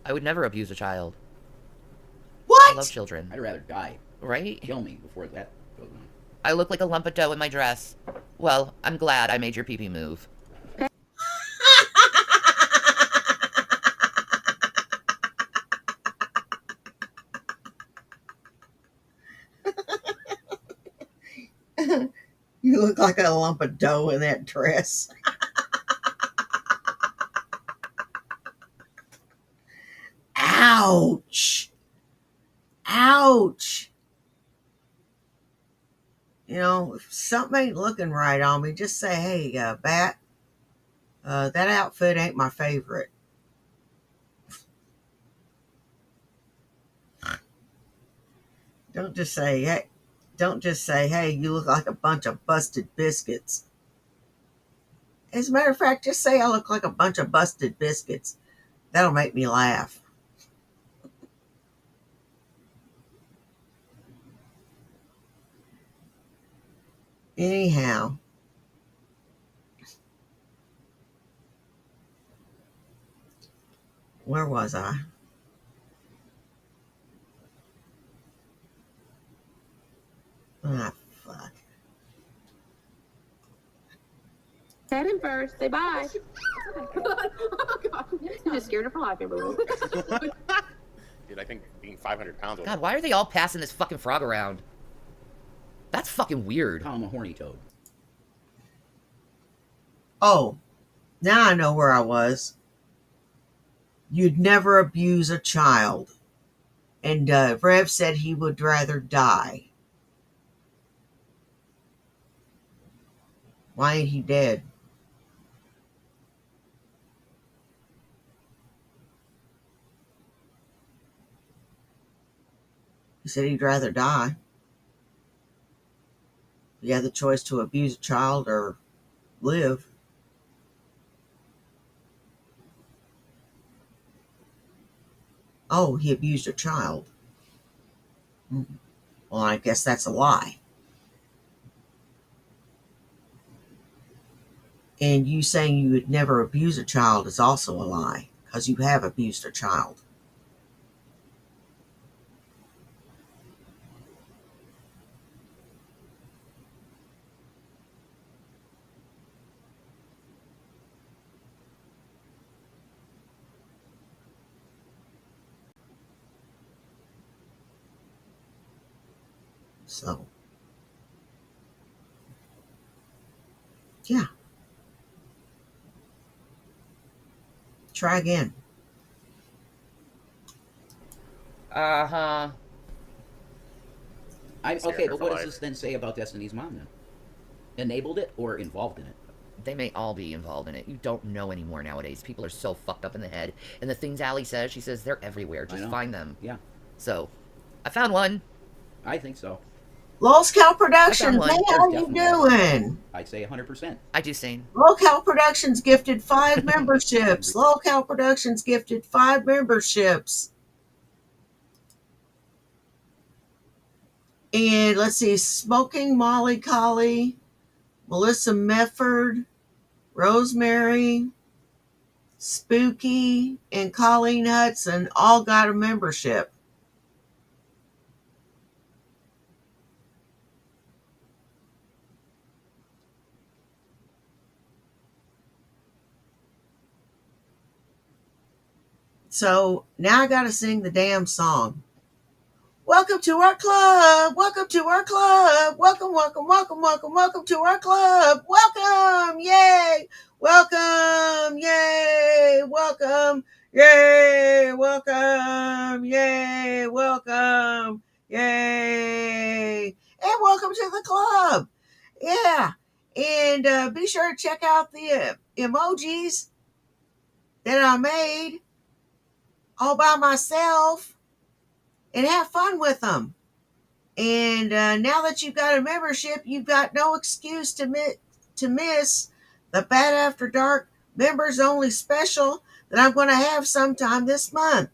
Speaker 2: I would never abuse a child. I
Speaker 1: What?
Speaker 2: love children.
Speaker 3: I'd rather die.
Speaker 2: Right?
Speaker 3: Kill me before that goes on.
Speaker 2: I look like a lump of dough in my dress. Well, I'm glad I made your pee-pee move.
Speaker 1: You look like a lump of dough in that dress. Ouch. Ouch. You know, if something ain't looking right on me, just say, hey, Bat, that outfit ain't my favorite. Don't just say, hey, you look like a bunch of busted biscuits. As a matter of fact, just say I look like a bunch of busted biscuits. That'll make me laugh. Anyhow, where was I? Ah, fuck.
Speaker 6: Pet him first. Say bye. Oh, God. You just scared her for life, everyone.
Speaker 4: Dude, I think being 500 pounds will
Speaker 2: God, why are they all passing this fucking frog around? That's fucking weird.
Speaker 3: Call him a horny toad.
Speaker 1: Oh, now I know where I was. You'd never abuse a child. And Rev said he would rather die. Why ain't he dead? He said he'd rather die. He had the choice to abuse a child or live. Oh, he abused a child. Well, I guess that's a lie. And you saying you would never abuse a child is also a lie, because you have abused a child. So, yeah. Try again.
Speaker 2: Uh-huh.
Speaker 3: Okay, but what does
Speaker 4: life.
Speaker 3: this then say about Destiny's mom then? Enabled it or involved in it?
Speaker 2: They may all be involved in it. You don't know anymore nowadays. People are so fucked up in the head. And the things Allie says, she says they're everywhere.
Speaker 3: I
Speaker 2: Just
Speaker 3: know.
Speaker 2: find them.
Speaker 3: Yeah,
Speaker 2: So, I found one.
Speaker 3: I think so.
Speaker 1: Lowscal Productions,
Speaker 2: one.
Speaker 1: hey,
Speaker 3: There's
Speaker 1: how you
Speaker 3: definitely-
Speaker 1: doing?
Speaker 3: I'd say 100%.
Speaker 2: I do sing.
Speaker 1: Lowcal Productions gifted 5 memberships. Lowcal Productions gifted 5 memberships. And let's see, Smoking Molly Collie, Melissa Mefford, Rosemary, Spooky, and Colleen Hudson all got a membership. So now I got to sing the damn song. Welcome to our club. Welcome to our club. Welcome, welcome, welcome, welcome, welcome to our club. Welcome. Yay. Welcome. Yay. Welcome. Yay. Welcome. Yay. Welcome. Yay. And welcome to the club. Yeah. And be sure to check out the emojis that I made all by myself and have fun with them. And now that you've got a membership, you've got no excuse to miss the Bad After Dark members only special that I'm going to have sometime this month.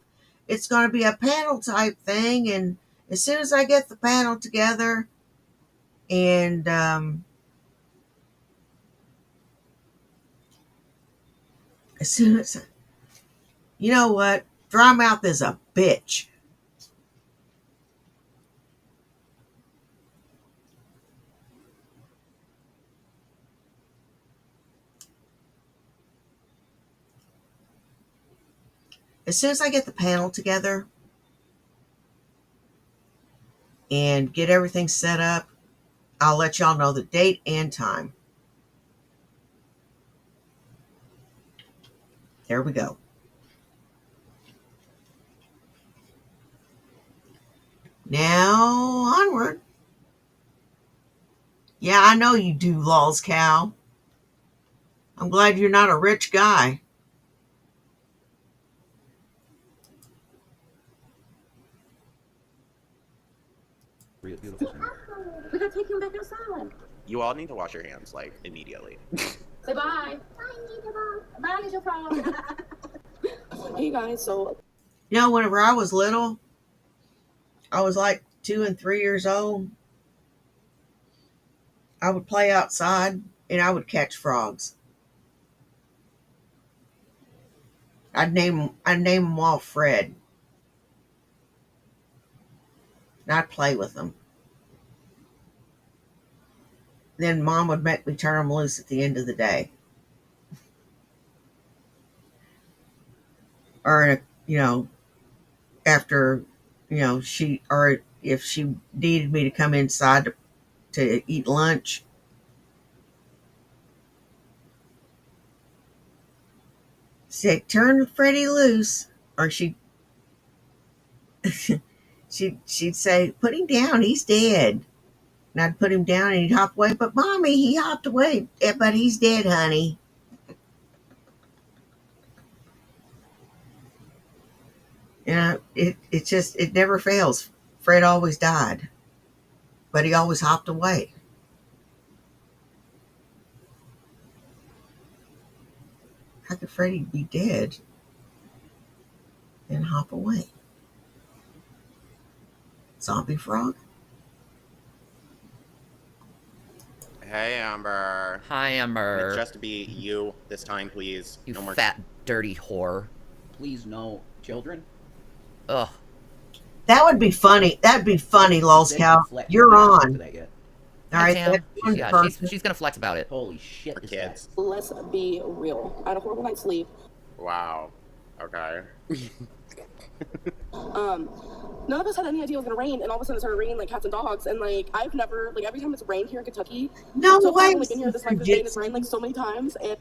Speaker 1: It's going to be a panel type thing, and as soon as I get the panel together, and as soon as, you know what, Dry Mouth is a bitch. As soon as I get the panel together and get everything set up, I'll let y'all know the date and time. There we go. Now, onward. Yeah, I know you do, lols, Cal. I'm glad you're not a rich guy.
Speaker 3: Beautiful singer.
Speaker 6: We gotta take him back outside.
Speaker 4: You all need to wash your hands, like, immediately.
Speaker 6: Say bye. Bye, Angel Frog. Hey guys, so
Speaker 1: You know, whenever I was little, I was like 2 and 3 years old, I would play outside and I would catch frogs. I'd name them all Fred. And I'd play with them. Then Mom would make me turn them loose at the end of the day. Or, after, or if she needed me to come inside to eat lunch, say, turn Freddie loose. Or she'd say, put him down, he's dead. And I'd put him down and he'd hop away. But Mommy, he hopped away. Yeah, but he's dead, honey. It never fails. Fred always died. But he always hopped away. How could Freddie be dead and hop away? Zombie frog?
Speaker 4: Hey, Amber.
Speaker 2: Hi, Amber.
Speaker 4: Just to be you this time, please.
Speaker 2: You
Speaker 4: no more.
Speaker 2: fat, dirty whore.
Speaker 3: Please, no children.
Speaker 2: Ugh.
Speaker 1: That would be funny. That'd be funny, Lols Cow.
Speaker 3: Flex.
Speaker 1: You're
Speaker 3: We're not
Speaker 1: on.
Speaker 3: to that yet.
Speaker 1: All right.
Speaker 2: Damn.
Speaker 1: That's one
Speaker 2: Yeah,
Speaker 1: person.
Speaker 2: she's gonna flex about it.
Speaker 3: Holy shit,
Speaker 4: For
Speaker 3: this
Speaker 4: kids.
Speaker 6: let's be real. I had a horrible night's sleep.
Speaker 4: Wow. Okay.
Speaker 6: None of us had any idea it was gonna rain, and all of a sudden it started raining like cats and dogs. And like I've never, like every time it's rained here in Kentucky,
Speaker 1: No
Speaker 6: so far
Speaker 1: way.
Speaker 6: I've only been here this day and it's rained like so many times. And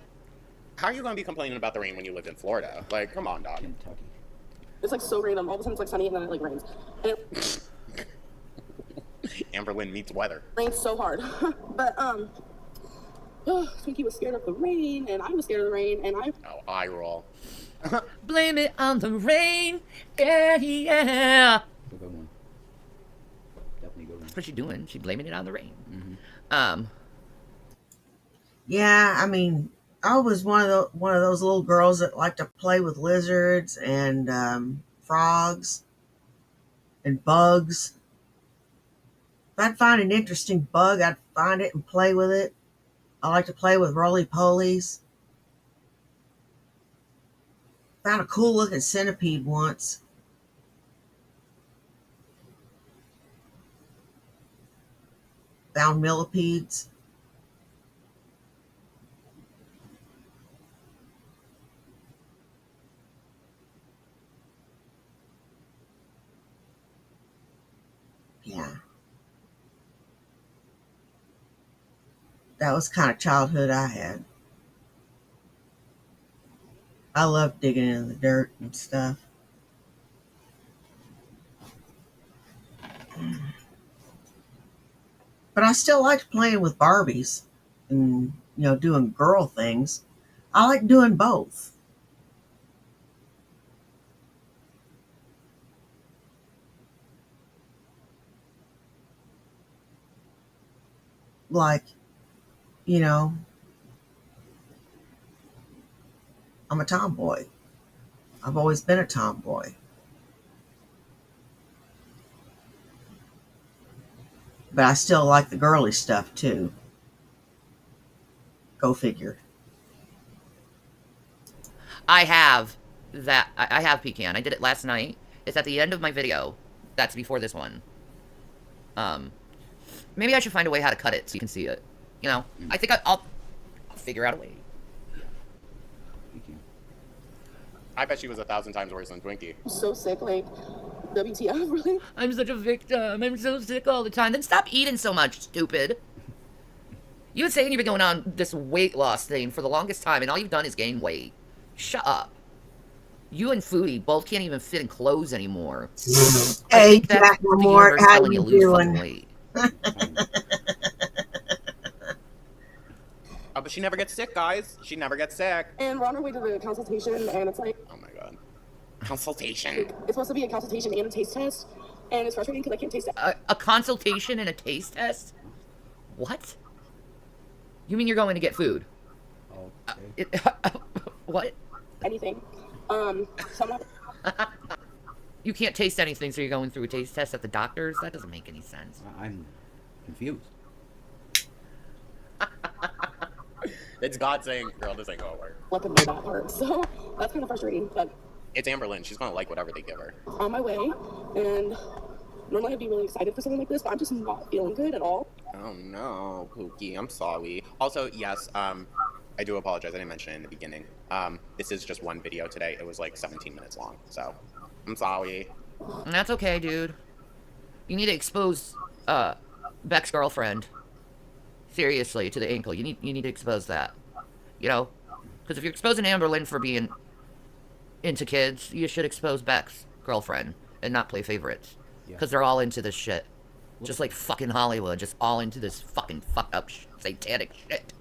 Speaker 4: How are you going to be complaining about the rain when you lived in Florida? Like, come on, dog.
Speaker 3: Kentucky.
Speaker 6: it's like so random. All of a sudden it's like sunny and then it like rains. And it
Speaker 4: Amberlynn meets weather.
Speaker 6: rains so hard. But Twinkie was scared of the rain, and I was scared of the rain, and I
Speaker 4: Oh, eye roll.
Speaker 2: Blame it on the rain. Yeah, yeah.
Speaker 3: Good one. Definitely good one.
Speaker 2: That's what she's doing. She's blaming it on the rain.
Speaker 3: Mm-hmm.
Speaker 1: Yeah, I mean, I was one of those little girls that liked to play with lizards and frogs and bugs. If I'd find an interesting bug, I'd find it and play with it. I like to play with roly-polies. Found a cool looking centipede once. Found millipedes. Yeah. That was kind of childhood I had. I love digging in the dirt and stuff. But I still liked playing with Barbies and, doing girl things. I like doing both. Like, you know, I'm a tomboy. I've always been a tomboy. But I still like the girly stuff too. Go figure.
Speaker 2: I have that. I have pecan. I did it last night. It's at the end of my video. That's before this one. Maybe I should find a way how to cut it so you can see it. I think I'll figure out a way.
Speaker 4: I bet she was 1,000 times worse than Twinkie.
Speaker 6: I'm so sick, like, WTF, really?
Speaker 2: I'm such a victim. I'm so sick all the time. Then stop eating so much, stupid. You've been saying you've been going on this weight loss thing for the longest time, and all you've done is gain weight. Shut up. You and Foodie both can't even fit in clothes anymore.
Speaker 1: Hey, Jack
Speaker 2: the
Speaker 1: Moore,
Speaker 2: universe
Speaker 1: how
Speaker 2: telling
Speaker 1: you
Speaker 2: lose fucking
Speaker 1: doing?
Speaker 2: weight.
Speaker 4: Oh, but she never gets sick, guys. She never gets sick.
Speaker 6: And we're on our way to the consultation, and it's like,
Speaker 4: Oh my god. Consultation.
Speaker 6: it's supposed to be a consultation and a taste test, and it's frustrating because I can't taste it.
Speaker 2: A consultation and a taste test? What? You mean you're going to get food?
Speaker 3: Okay.
Speaker 2: What?
Speaker 6: Anything. So I'm not...
Speaker 2: You can't taste anything, so you're going through a taste test at the doctor's? That doesn't make any sense.
Speaker 3: I'm confused.
Speaker 4: It's God saying, girl, this ain't gonna work.
Speaker 6: let them know that part. So that's kind of frustrating, but
Speaker 4: It's Amberlynn. She's gonna like whatever they give her.
Speaker 6: on my way, and normally I'd be really excited for something like this, but I'm just not feeling good at all.
Speaker 4: Oh no, Pookie. I'm sorry. Also, yes, I do apologize. I didn't mention it in the beginning. This is just one video today. It was like 17 minutes long, so I'm sorry.
Speaker 2: And that's okay, dude. You need to expose Beck's girlfriend. Seriously, to the ankle. You need to expose that. Because if you're exposing Amberlynn for being into kids, you should expose Beck's girlfriend and not play favorites. Because they're all into this shit. Just like fucking Hollywood, just all into this fucking fucked up satanic shit.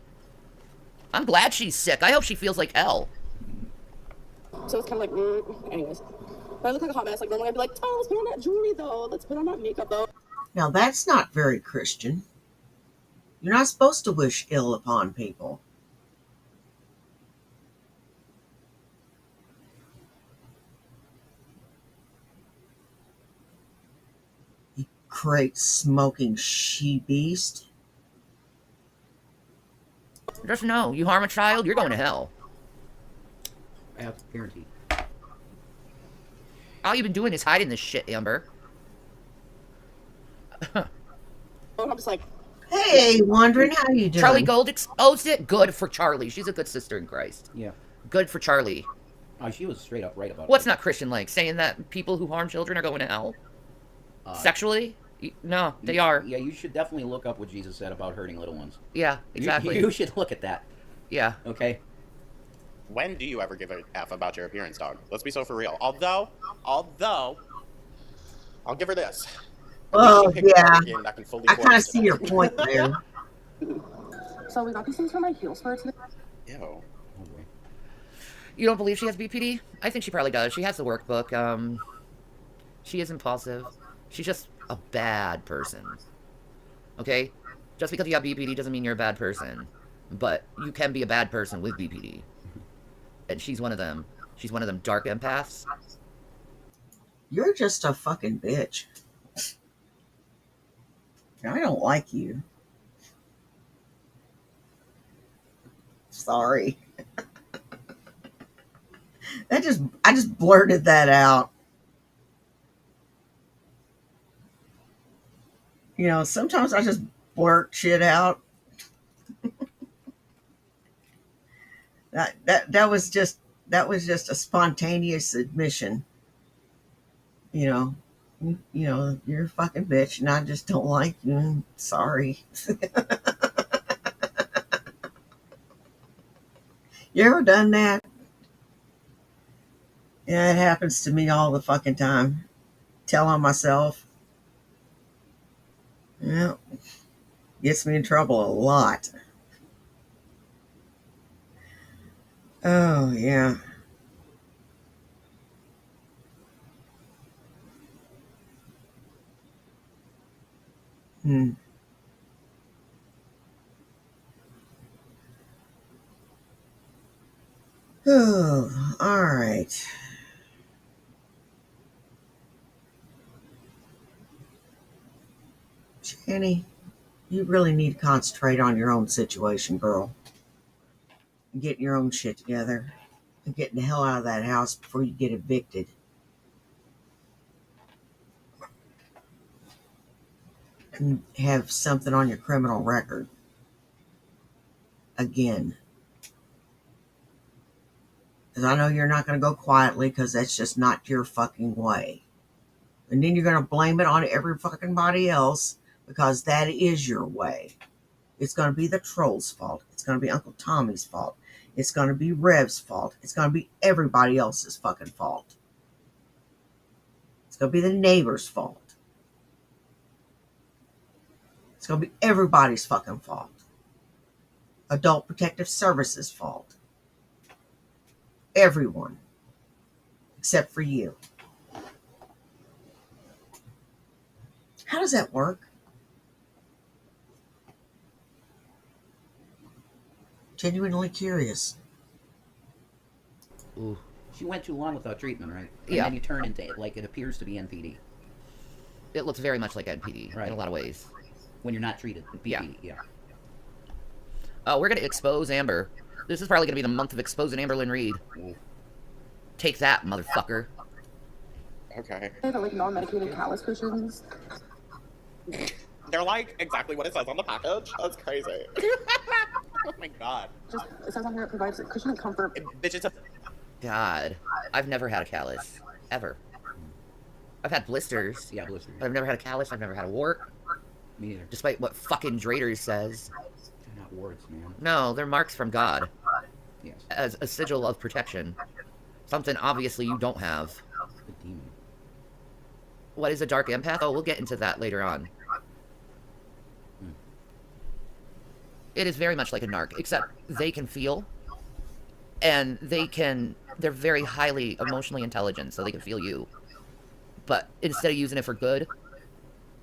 Speaker 2: I'm glad she's sick. I hope she feels like hell.
Speaker 6: So it's kind of like, anyways. But I look like a hot mess. Like normally I'd be like, oh, let's put on that jewelry though. Let's put on that makeup though.
Speaker 1: Now that's not very Christian. You're not supposed to wish ill upon people. You great smoking she-beast.
Speaker 2: Just know, you harm a child, you're going to hell.
Speaker 3: I have guaranteed.
Speaker 2: All you've been doing is hiding this shit, Amber.
Speaker 6: And I'm just like,
Speaker 1: Hey, wondering how you doing?
Speaker 2: Charlie Gold exposed it. Good for Charlie. She's a good sister in Christ.
Speaker 3: Yeah.
Speaker 2: Good for Charlie.
Speaker 3: Oh, she was straight up right about it.
Speaker 2: What's not Christian like? Saying that people who harm children are going to hell? Sexually? No, they are.
Speaker 3: Yeah, you should definitely look up what Jesus said about hurting little ones.
Speaker 2: Yeah, exactly.
Speaker 3: You should look at that.
Speaker 2: Yeah.
Speaker 3: Okay?
Speaker 4: When do you ever give a F about your appearance, dog? Let's be so for real. Although, I'll give her this.
Speaker 1: Oh, yeah.
Speaker 4: That can fully
Speaker 1: I kind of
Speaker 4: today.
Speaker 1: see your point there.
Speaker 6: so we got these things for my heels for today.
Speaker 4: Ew.
Speaker 3: Oh, boy.
Speaker 2: You don't believe she has BPD? I think she probably does. She has the workbook. She is impulsive. She's just a bad person. Okay? Just because you have BPD doesn't mean you're a bad person. But you can be a bad person with BPD. And she's one of them. She's one of them dark empaths.
Speaker 1: You're just a fucking bitch. I don't like you. Sorry. I just blurted that out. You know, sometimes I just blurt shit out. That was just a spontaneous admission. You know, you're a fucking bitch, and I just don't like you. Sorry. You ever done that? Yeah, it happens to me all the fucking time. Tell on myself. Yeah, gets me in trouble a lot. Oh yeah. Hmm. Oh, all right. Jenny, you really need to concentrate on your own situation, girl. Getting your own shit together and getting the hell out of that house before you get evicted. And have something on your criminal record. Again. Because I know you're not going to go quietly because that's just not your fucking way. And then you're going to blame it on every fucking body else because that is your way. It's going to be the troll's fault. It's going to be Uncle Tommy's fault. It's going to be Rev's fault. It's going to be everybody else's fucking fault. It's going to be the neighbor's fault. It's going to be everybody's fucking fault. Adult Protective Services fault. Everyone. Except for you. How does that work? Genuinely curious.
Speaker 2: Ooh.
Speaker 3: She went too long without treatment, right? And
Speaker 2: Yeah.
Speaker 3: then you turn into, like, it appears to be NPD.
Speaker 2: It looks very much like NPD
Speaker 3: Right.
Speaker 2: in a lot of ways.
Speaker 3: When you're not treated. PD, yeah.
Speaker 2: We're going to expose Amber. This is probably going to be the month of exposing Amber Lynn Reed.
Speaker 3: Ooh.
Speaker 2: Take that, motherfucker.
Speaker 4: Okay.
Speaker 6: They're like non-medicated callus cushions.
Speaker 4: They're like exactly what it says on the package. That's crazy. Oh my god.
Speaker 6: Just it says on here it provides cushion and comfort.
Speaker 4: Bitch, it's a.
Speaker 2: God. I've never had a callus. Ever. I've had blisters.
Speaker 3: Yeah, blisters.
Speaker 2: But I've never had a callus. I've never had a wart.
Speaker 3: Me neither.
Speaker 2: Despite what fucking Draters says.
Speaker 3: They're not warts, man.
Speaker 2: No, they're marks from God.
Speaker 3: Yes.
Speaker 2: As a sigil of protection. Something obviously you don't have.
Speaker 3: The demon.
Speaker 2: What is a dark empath? Oh, we'll get into that later on. It is very much like a narc, except they can feel. And they're very highly emotionally intelligent, so they can feel you. But instead of using it for good,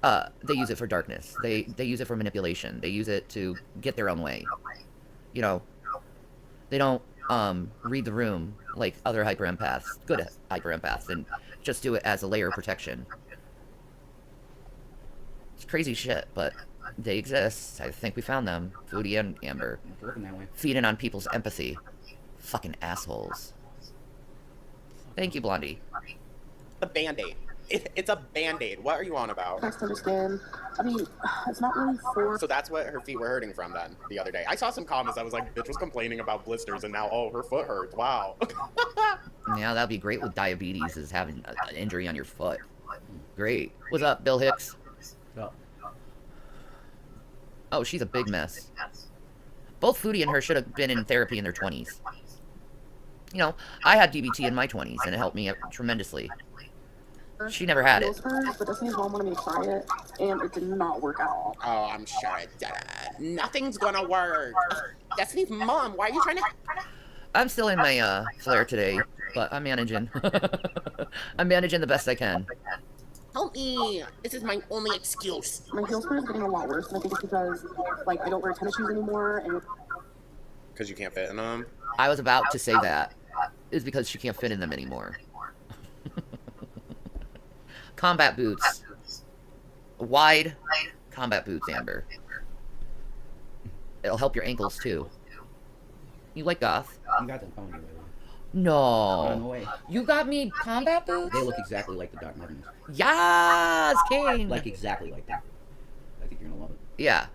Speaker 2: they use it for darkness. They use it for manipulation. They use it to get their own way. You know, they don't read the room like other hyper empaths, good hyper empaths, and just do it as a layer of protection. It's crazy shit, but they exist. I think we found them, Foodie and Amber,
Speaker 3: It's working that way.
Speaker 2: feeding on people's empathy. Fucking assholes. Thank you, Blondie.
Speaker 4: The band-aid. It's a band-aid. What are you on about?
Speaker 6: Has to understand. I mean, it's not really for.
Speaker 4: So that's what her feet were hurting from then, the other day. I saw some comments that was like, bitch was complaining about blisters and now, oh, her foot hurts. Wow.
Speaker 2: Yeah, that'd be great with diabetes, is having an injury on your foot. Great. What's up, Bill Hicks?
Speaker 3: Oh,
Speaker 2: Oh, she's a big mess. Both Foodie and her should have been in therapy in their 20s. You know, I had DBT in my 20s, and it helped me tremendously. She never had it.
Speaker 6: But Destiny's mom wanted me to try it, and it did not work at all.
Speaker 4: Oh, I'm sure it did. Nothing's gonna work. Destiny's mom, why are you trying to...
Speaker 2: I'm still in my flare today, but I'm managing. I'm managing the best I can.
Speaker 4: Help me. This is my only excuse.
Speaker 6: My heel spur is getting a lot worse, and I think it's because, like, I don't wear tennis shoes anymore, and
Speaker 4: Because you can't fit in them?
Speaker 2: I was about to say that. Is because she can't fit in them anymore. Combat boots. Wide combat boots, Amber. It'll help your ankles too. You like goth?
Speaker 3: You got them coming your way.
Speaker 2: No.
Speaker 3: On the way.
Speaker 2: You got me combat boots?
Speaker 3: They look exactly like the Doc Martens.
Speaker 2: Yes, King.
Speaker 3: Like exactly like them. I think you're gonna love it.
Speaker 2: Yeah.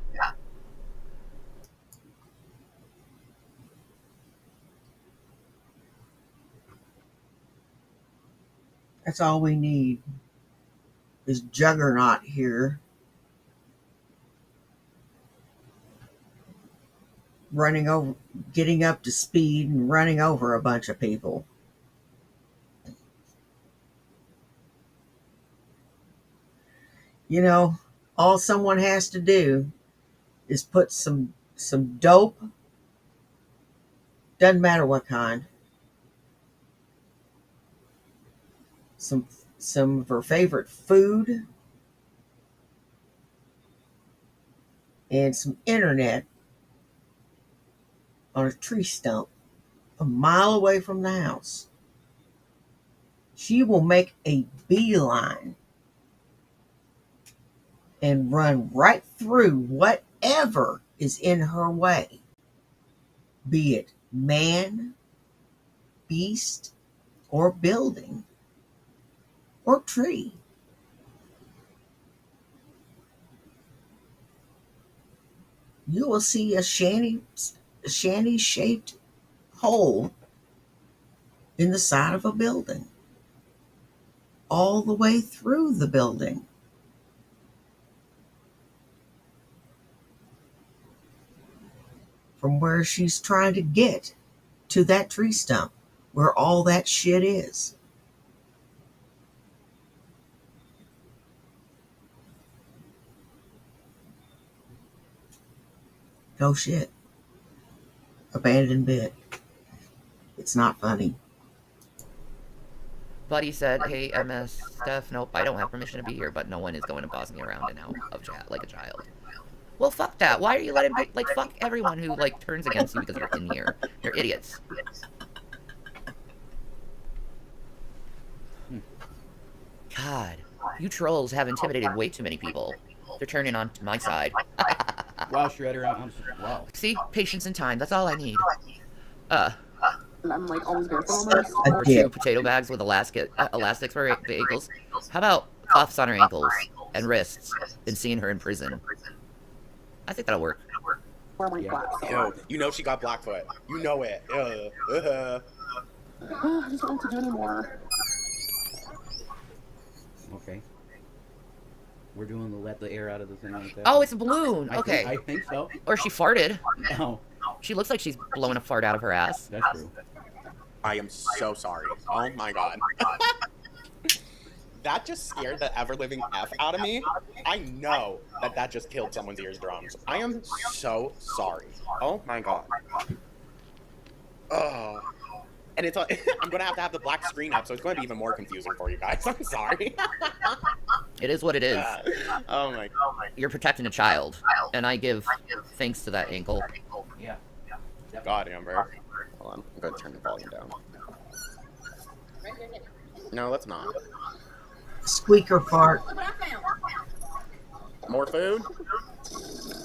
Speaker 1: That's all we need is Juggernaut here. Running over, getting up to speed and running over a bunch of people. You know, all someone has to do is put some dope, doesn't matter what kind, some of her favorite food, and some internet on a tree stump a mile away from the house. She will make a beeline and run right through whatever is in her way, be it man, beast, or building, or tree. You will see a shanty-shaped hole in the side of a building, all the way through the building. From where she's trying to get to that tree stump, where all that shit is. No shit. Abandoned bit. It's not funny.
Speaker 2: Buddy said, "Hey, MS Steph, nope, I don't have permission to be here, but no one is going to boss me around and out of like a child." Well, fuck that. Why are you letting fuck everyone who turns against you because you're in here? You're idiots. God, you trolls have intimidated way too many people. They're turning on to my side.
Speaker 3: Wow, Shredder, wow.
Speaker 2: See, patience and time. That's all I need.
Speaker 6: I'm like always barefoot almost.
Speaker 2: Or 2 potato bags with elastics for the ankles. How about cuffs on her ankles and wrists and seeing her in prison? I think that'll work.
Speaker 6: Or like
Speaker 3: Yeah.
Speaker 6: black.
Speaker 4: Yo, you know she got Blackfoot. You know it.
Speaker 6: I just don't want to do anymore.
Speaker 3: Okay. We're doing the let the air out of the thing like that.
Speaker 2: Oh, it's a balloon. Okay.
Speaker 3: I think so.
Speaker 2: Or she farted.
Speaker 3: Oh,
Speaker 2: She looks like she's blowing a fart out of her ass.
Speaker 3: that's true.
Speaker 4: I am so sorry. Oh my god. That just scared the ever-living F out of me. I know that just killed someone's eardrums. I am so sorry. Oh my god. Oh. And it's I'm gonna have the black screen up, so it's going to be even more confusing for you guys. I'm sorry.
Speaker 2: It is what it is.
Speaker 4: Oh my god.
Speaker 2: You're protecting a child, and I give thanks to that ankle.
Speaker 3: Yeah.
Speaker 4: God, Amber. Hold on. I'm going to turn the volume down. No, let's not.
Speaker 1: Squeaker fart.
Speaker 5: Look what I found.
Speaker 4: More food?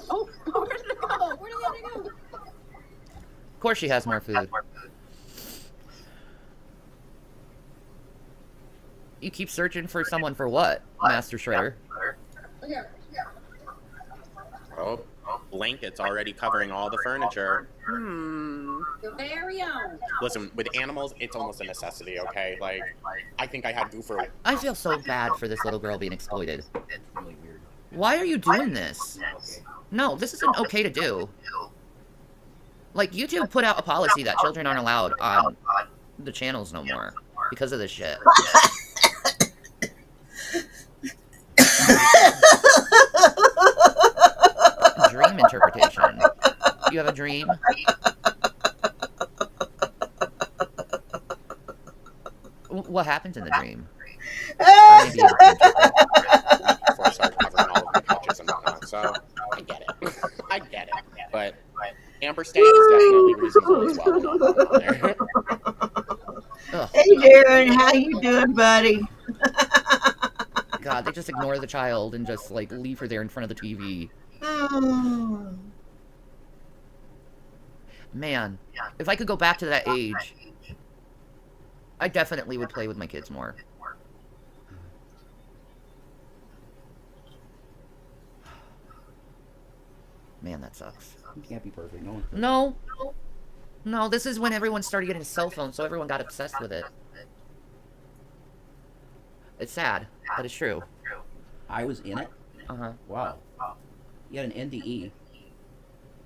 Speaker 5: Oh, where did it go? Where did the other go?
Speaker 2: Of course she has more food. You keep searching for someone for what, Master Shredder?
Speaker 5: Here.
Speaker 4: Oh, blankets already covering all the furniture.
Speaker 5: Your very own.
Speaker 4: Listen, with animals, it's almost a necessity, okay? Like, I think I had Goofer.
Speaker 2: I feel so bad for this little girl being exploited.
Speaker 3: It's really weird.
Speaker 2: Why are you doing this? No, this isn't okay to do. Like, YouTube put out a policy that children aren't allowed on the channels no more because of this shit. Dream interpretation. You have a dream? What happens in the dream? Or maybe you can interpret.
Speaker 4: Before I started covering all of my couches and whatnot, so I get it. I get it. But Amber State is definitely reasonable as well.
Speaker 2: Ugh,
Speaker 1: Hey Darren, how you doing, buddy?
Speaker 2: God, God, they just ignore the child and just, like, leave her there in front of the TV.
Speaker 1: Oh.
Speaker 2: Man, if I could go back to that age, I definitely would play with my kids more. Man, that sucks.
Speaker 3: You can't be perfect. No one's perfect.
Speaker 2: No. No, this is when everyone started getting cell phones, so everyone got obsessed with it. It's sad, but it's true.
Speaker 3: I was in it.
Speaker 2: Uh-huh.
Speaker 3: Wow. You had an NDE,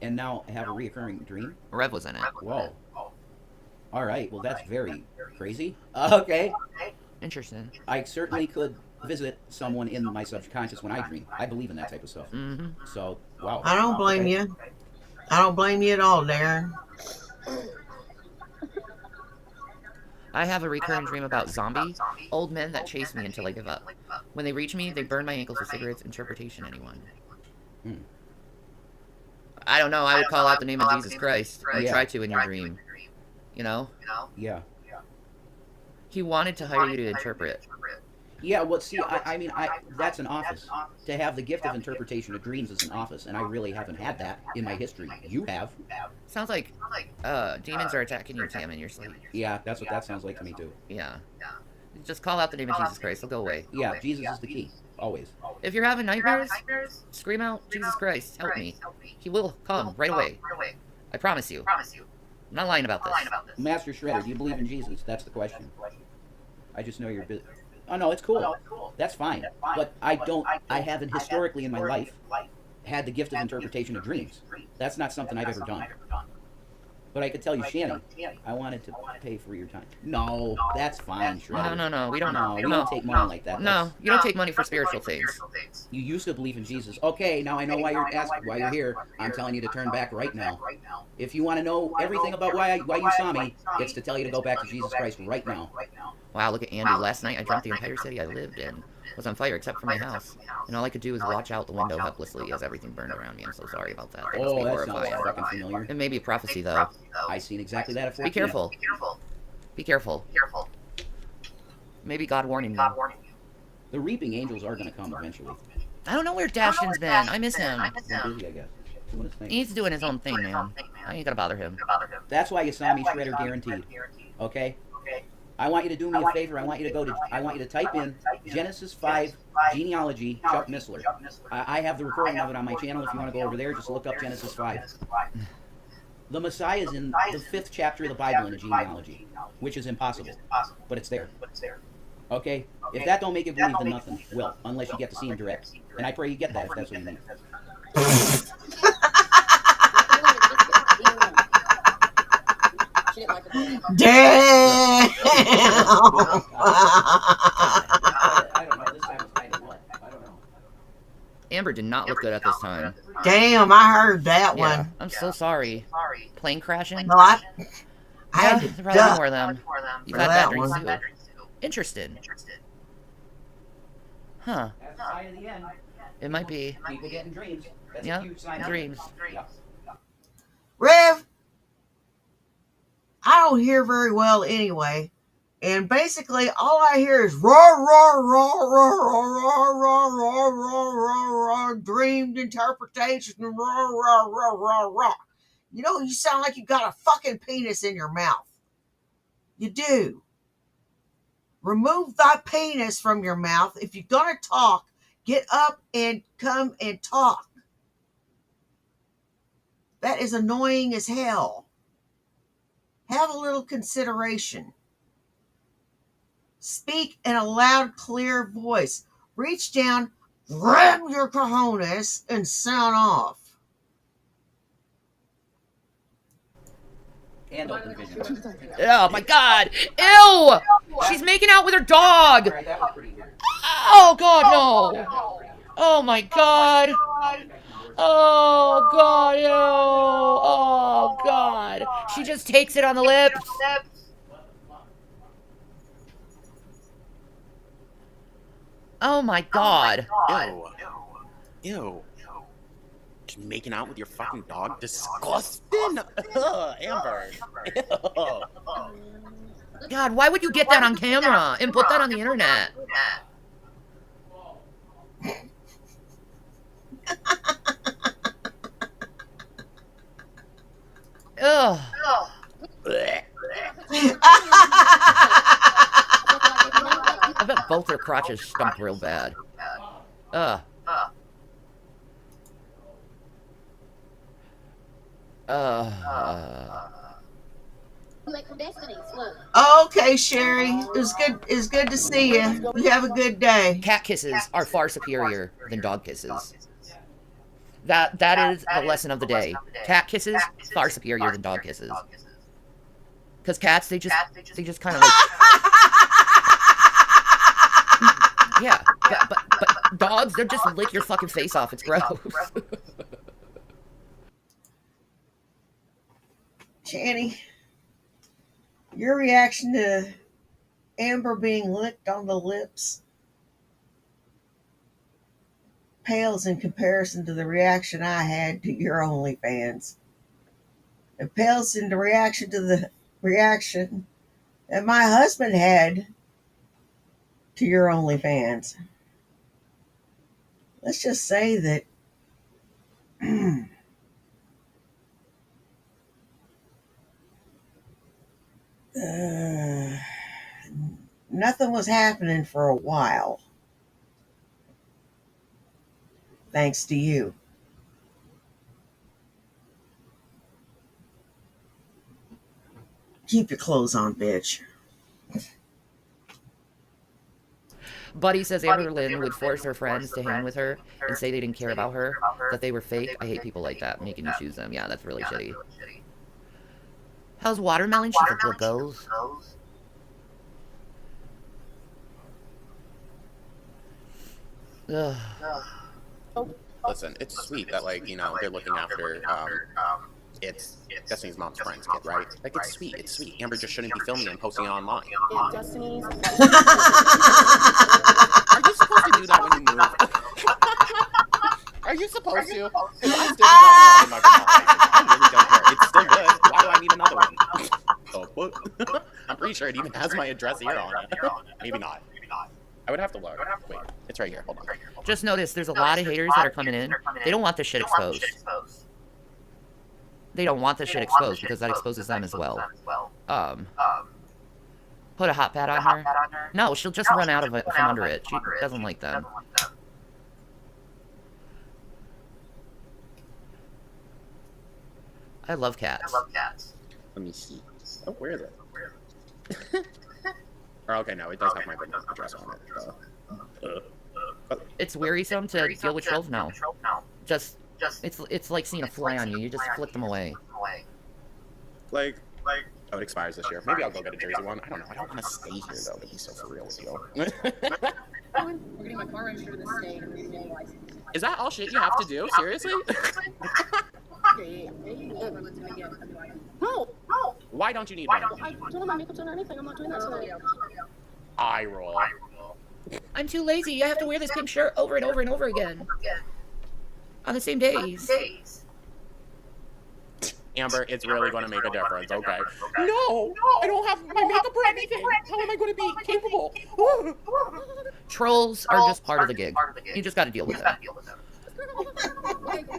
Speaker 3: and now have a reoccurring dream.
Speaker 2: Rev was in it.
Speaker 3: Whoa. All right. Well, that's very crazy. Okay.
Speaker 2: Interesting.
Speaker 3: I certainly could visit someone in my subconscious when I dream. I believe in that type of stuff.
Speaker 2: Mm-hmm.
Speaker 3: So, wow.
Speaker 1: I don't blame
Speaker 3: Okay.
Speaker 1: you. I don't blame you at all, Darren.
Speaker 2: I have a recurring dream about zombie old men that chase me until I give up. When they reach me, they burn my ankles with cigarettes. Interpretation, anyone?
Speaker 3: Hmm.
Speaker 2: I don't know. I would call out the name of Jesus Christ. Or
Speaker 3: Yeah.
Speaker 2: try to in your dream. You know?
Speaker 3: Yeah.
Speaker 2: He wanted to hire you to interpret.
Speaker 3: Yeah, well, see, I mean, that's an office. To have the gift of interpretation of dreams is an office, and I really haven't had that in my history. You have.
Speaker 2: Sounds like demons are attacking you, Tam, in your sleep.
Speaker 3: Yeah, that's what that sounds like to me, too.
Speaker 2: Yeah. Just call out the name of Jesus Christ. He'll go away.
Speaker 3: Yeah, Jesus is the key. Always.
Speaker 2: If you're having nightmares, scream out, Jesus Christ, help me. He will come right away. I promise you. I'm not lying about this.
Speaker 3: Master Shredder, do you believe in Jesus? That's the question. I just know you're busy. Oh, no, it's cool. That's fine. But I haven't historically in my life had the gift of interpretation of dreams. That's not something I've ever done. But I could tell you, Shanny, I wanted to pay for your time. No, that's fine, Shredder.
Speaker 2: No, we don't
Speaker 3: No, we don't take money like that.
Speaker 2: No, you don't take money for spiritual things.
Speaker 3: You used to believe in Jesus. Okay, now I know why you're asking, why you're here. I'm telling you to turn back right now. If you want to know everything about why you saw me, it's to tell you to go back to Jesus Christ right now.
Speaker 2: Wow, look at Andy. Last night I dreamt the entire city I lived in was on fire except for my house. And all I could do was watch out the window helplessly as everything burned around me. I'm so sorry about that. That must
Speaker 3: Oh,
Speaker 2: be
Speaker 3: that sounds
Speaker 2: horrifying.
Speaker 3: fucking familiar.
Speaker 2: It may be a prophecy, though.
Speaker 3: I seen exactly that at 14.
Speaker 2: Be careful. Be careful. Maybe God warning you.
Speaker 3: The reaping angels are going to come eventually.
Speaker 2: I don't know where Dashton's been. I miss him.
Speaker 3: They're busy, I guess. Doing his thing.
Speaker 2: He's doing his own thing, man. I ain't gonna bother him.
Speaker 3: That's why you saw me, Shredder, guaranteed. Okay? I want you to do me a favor. I want you to type in Genesis 5 genealogy Chuck Missler. I have the recording of it on my channel. If you want to go over there, just look up Genesis 5. The Messiah is in the 5th chapter of the Bible in the genealogy, which is impossible, but it's there. Okay? If that don't make you believe, then nothing will, unless you get to see him direct. And I pray you get that if that's what you need.
Speaker 6: She didn't like her.
Speaker 1: Damn!
Speaker 3: I don't know. This time was kind of what? I don't know.
Speaker 2: Amber did not look good at this time.
Speaker 1: Damn, I heard that
Speaker 2: Yeah,
Speaker 1: one.
Speaker 2: I'm so sorry. Plane crashing?
Speaker 1: No, I had
Speaker 2: Yeah,
Speaker 1: to
Speaker 2: probably
Speaker 1: duck.
Speaker 2: more of them. You've
Speaker 1: For
Speaker 2: had
Speaker 1: that
Speaker 2: bad dreams
Speaker 1: one.
Speaker 2: too. Interesting. Huh.
Speaker 3: That's the sign of the end.
Speaker 2: It might be.
Speaker 3: People getting dreams. That's
Speaker 2: Yeah,
Speaker 3: a huge sign.
Speaker 2: dreams.
Speaker 3: Yeah.
Speaker 1: Rev, I don't hear very well anyway. And basically, all I hear is roar, roar, roar, roar, roar, roar, roar, roar, roar, roar, roar, dreamed interpretation, roar, roar, roar, roar, roar. You know, you sound like you got a fucking penis in your mouth. You do. Remove thy penis from your mouth. If you're gonna talk, get up and come and talk. That is annoying as hell. Have a little consideration. Speak in a loud, clear voice. Reach down, grab your cojones, and sound off.
Speaker 3: And open vision.
Speaker 2: Oh my god! Ew! She's making out with her dog!
Speaker 3: Alright, that was pretty weird.
Speaker 2: Oh god, no! Oh my god! Oh god, ew! Oh god! She just takes it on the lips! Oh my god!
Speaker 4: Ew. Ew. Just making out with your fucking dog? Disgusting! Ugh, Amber. Ew.
Speaker 2: God, why would you get that on camera and put that on the internet? Ugh. I bet both their crotches stunk real bad. Ugh.
Speaker 1: Okay, Sherry. It's good to see you. You have a good day.
Speaker 2: Cat kisses are far superior than dog kisses. That is the lesson of the day. Cat kisses far superior than dog kisses. Because cats, they just kind of like, yeah. But dogs, they'll just lick your fucking face off. It's gross.
Speaker 1: Channy, your reaction to Amber being licked on the lips pales in comparison to the reaction I had to your OnlyFans. It pales in the reaction to the reaction that my husband had to your OnlyFans. Let's just say that nothing was happening for a while. Thanks to you. Keep your clothes on, bitch.
Speaker 2: Buddy says Amber Lynn would force her friends to hang with her and say they didn't care about her, that they were fake. I hate people like that, making you choose them. Yeah, that's really shitty. How's watermelon? She's a good goes. Ugh.
Speaker 4: Listen, it's sweet that, like, you know, they're looking after, it's Destiny's mom's friend's kid, right? Like, it's sweet, it's sweet. Amber just shouldn't be filming it and posting it online.
Speaker 6: Yeah, Destiny's.
Speaker 4: Are you supposed to do that when you move? Are you supposed to? Because I'm still driving around in my Vermont license. I really don't care. It's still good. Why do I need another one? Oh, what? I'm pretty sure it even has my address here on it. Maybe not. I would have to look. Wait, it's right here. Hold on.
Speaker 2: Just notice there's a lot of haters that are coming in. They don't want this shit exposed. They don't want this shit exposed because that exposes them as well. Put a hot pad on her. No, she'll just run out of it from under it. She doesn't like them. I love cats.
Speaker 4: Let me see. Oh, where is it? Or, okay, no, it does have my address on it.
Speaker 2: It's wearisome to deal with trolls? No. Just, it's like seeing a fly on you. You just flick them away.
Speaker 4: Like, oh, it expires this year. Maybe I'll go get a Jersey one. I don't know. I don't want to stay here, though, to be so for real with you.
Speaker 5: We're getting my car registered in the state and we're getting a license.
Speaker 4: Is that all shit you have to do? Seriously?
Speaker 6: No!
Speaker 4: Why don't you need one?
Speaker 6: I don't have my makeup done or anything. I'm not doing that today.
Speaker 4: Eye roll.
Speaker 2: I'm too lazy. I have to wear this pink shirt over and over and over again. On the same days.
Speaker 4: Amber, it's really going to make a difference, okay? No! I don't have my makeup or anything! How am I going to be capable?
Speaker 2: Trolls are just part of the gig. You just gotta deal with them.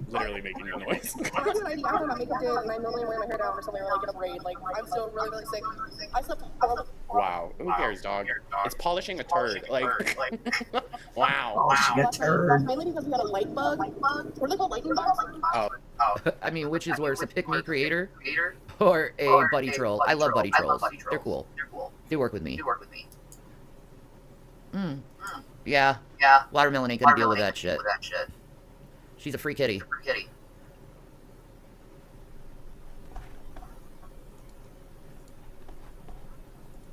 Speaker 4: Literally making a noise.
Speaker 6: I have my makeup did, and I normally wear my hair down or something, or like get a braid. Like, I'm still really, really sick. I slept horrible.
Speaker 4: Wow, who cares, dog? It's polishing a turd. Like, wow.
Speaker 1: Polishing a turd.
Speaker 6: Mainly because we had a light bug. What are they called, lightning bugs?
Speaker 4: Oh.
Speaker 2: I mean, which is worse, a pick-me creator or a buddy troll? I love buddy trolls. They're cool. They work with me. Yeah. Watermelon ain't gonna deal with that shit. She's a free kitty.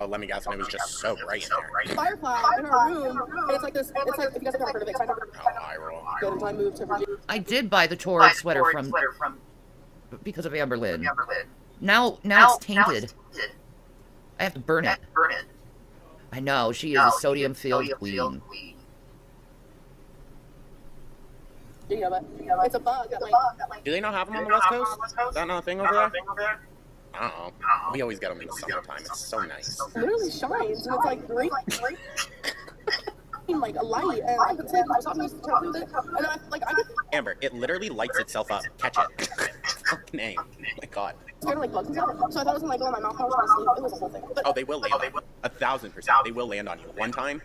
Speaker 4: Oh, let me guess, and it was just so bright in there.
Speaker 6: Firefly in our room, and it's like this. It's like, if you guys have ever heard of it,
Speaker 4: Oh, eye roll.
Speaker 6: good until I moved to Virginia.
Speaker 2: I did buy the Torrid sweater from because of Amber Lynn. Now it's tainted. I have to burn it. I know, she is a sodium-filled queen.
Speaker 6: Yeah, but it's a bug that, like,
Speaker 4: Do they not have them on the West Coast? Is that not a thing over there? I don't know. We always get them in the summertime. It's so nice.
Speaker 6: literally shines, and it's like great. like a light, and I could say I was talking to trying to do it, and I get
Speaker 4: Amber, it literally lights itself up. Catch it. Fucking A. Oh my god.
Speaker 6: scared of like bugs and stuff. So I thought it was gonna like go in my mouth while I was asleep. It was a whole thing. But
Speaker 4: Oh, they will land on you. 1,000%. They will land on you. One time,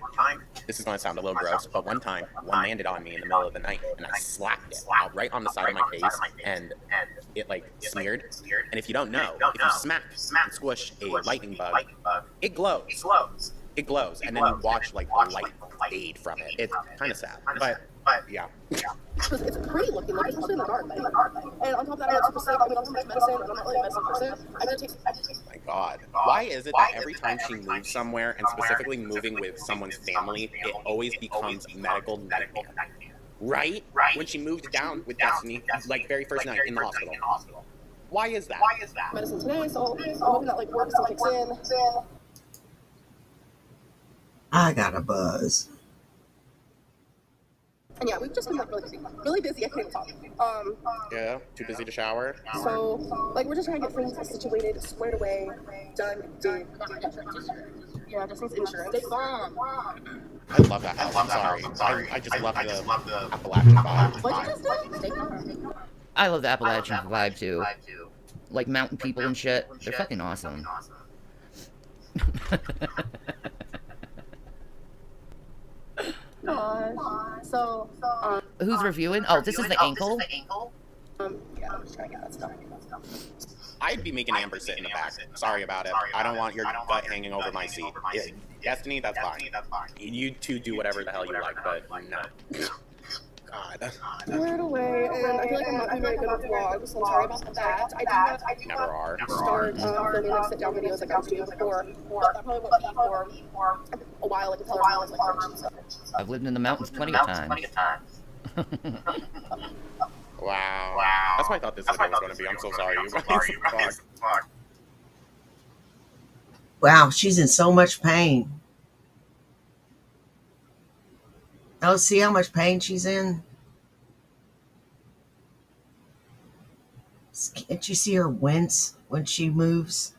Speaker 4: this is going to sound a little gross, but one time, one landed on me in the middle of the night, and I slapped it right on the side of my face, and it like smeared. And if you don't know, if you smack and squish a lightning bug, it glows. It glows, and then you watch like the light fade from it. It's kind of sad, but yeah.
Speaker 6: it's pretty looking, like especially in the dark. And on top of that, I'm not super sick. I don't take much medicine, and I'm not really a medicine person. I do take.
Speaker 4: My God, why is it that every time she moves somewhere, and specifically moving with someone's family, it always becomes a medical nightmare? Right? When she moved down with Destiny, like very first night in the hospital. Why is that?
Speaker 6: Medicine today, so I'm hoping that like work still kicks in.
Speaker 1: I got a buzz.
Speaker 6: And yeah, we've just been like really busy. I can't even talk.
Speaker 4: Yeah, too busy to shower.
Speaker 6: So like we're just trying to get things situated, squared away, done, did. Yeah, just needs insurance. They bomb.
Speaker 4: I love that house. I'm sorry. I just love the Appalachian vibe.
Speaker 6: What you just did?
Speaker 2: I love the Appalachian vibe too. Like mountain people and shit. They're fucking awesome.
Speaker 6: Gosh. So,
Speaker 2: Who's reviewing? Oh, this is the ankle?
Speaker 6: yeah, I'm just trying to get that stuff.
Speaker 4: I'd be making Amber sit in the back. Sorry about it. I don't want your butt hanging over my seat. Yeah, Destiny, that's fine. You two do whatever the hell you like, but no. God.
Speaker 6: Squared away, and I feel like I'm not doing very good with vlogs, so I'm sorry about that. I do
Speaker 4: Never are.
Speaker 6: start filming like sit-down videos like I was doing before, but that probably won't be for a while, like until everyone's like finished and stuff.
Speaker 2: I've lived in the mountains plenty of times.
Speaker 4: Wow. That's what I thought this video was going to be. I'm so sorry, you guys. Fuck.
Speaker 1: Wow, she's in so much pain. Oh, see how much pain she's in? Can't you see her wince when she moves?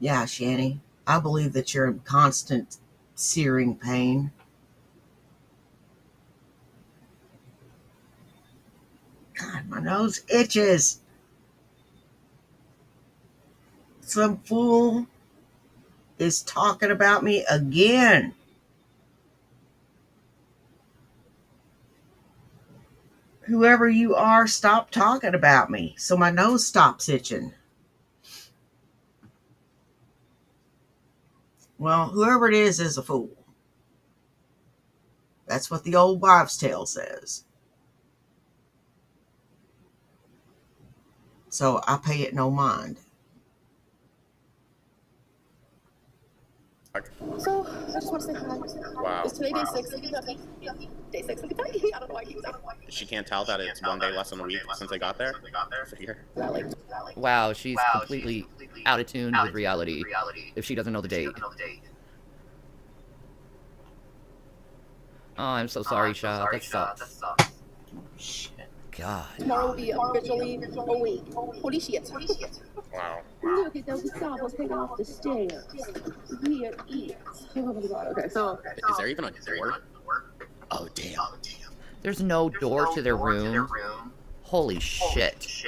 Speaker 1: Yeah, Shani, I believe that you're in constant searing pain. God, my nose itches. Some fool is talking about me again. Whoever you are, stop talking about me so my nose stops itching. Well, whoever it is a fool. That's what the old wives' tale says. So I pay it no mind.
Speaker 6: So, I just want to say hi.
Speaker 4: Wow.
Speaker 6: Is today day 6 in Kentucky? Day 6 in Kentucky? I don't know why I keep saying
Speaker 4: She can't tell that it's one day less than a week since I got there? For here.
Speaker 6: that.
Speaker 2: Wow, she's completely out of tune with reality if she doesn't know the date. Oh, I'm so sorry, Shaw. That sucks.
Speaker 1: Shit.
Speaker 2: God.
Speaker 6: Tomorrow will be officially a week. Holy shit.
Speaker 4: Wow.
Speaker 5: Look at those samples hanging off the stairs. Weird eats.
Speaker 6: Oh my god, okay, so.
Speaker 4: Is there even a door? Oh, damn.
Speaker 2: There's no door to their room. Holy shit.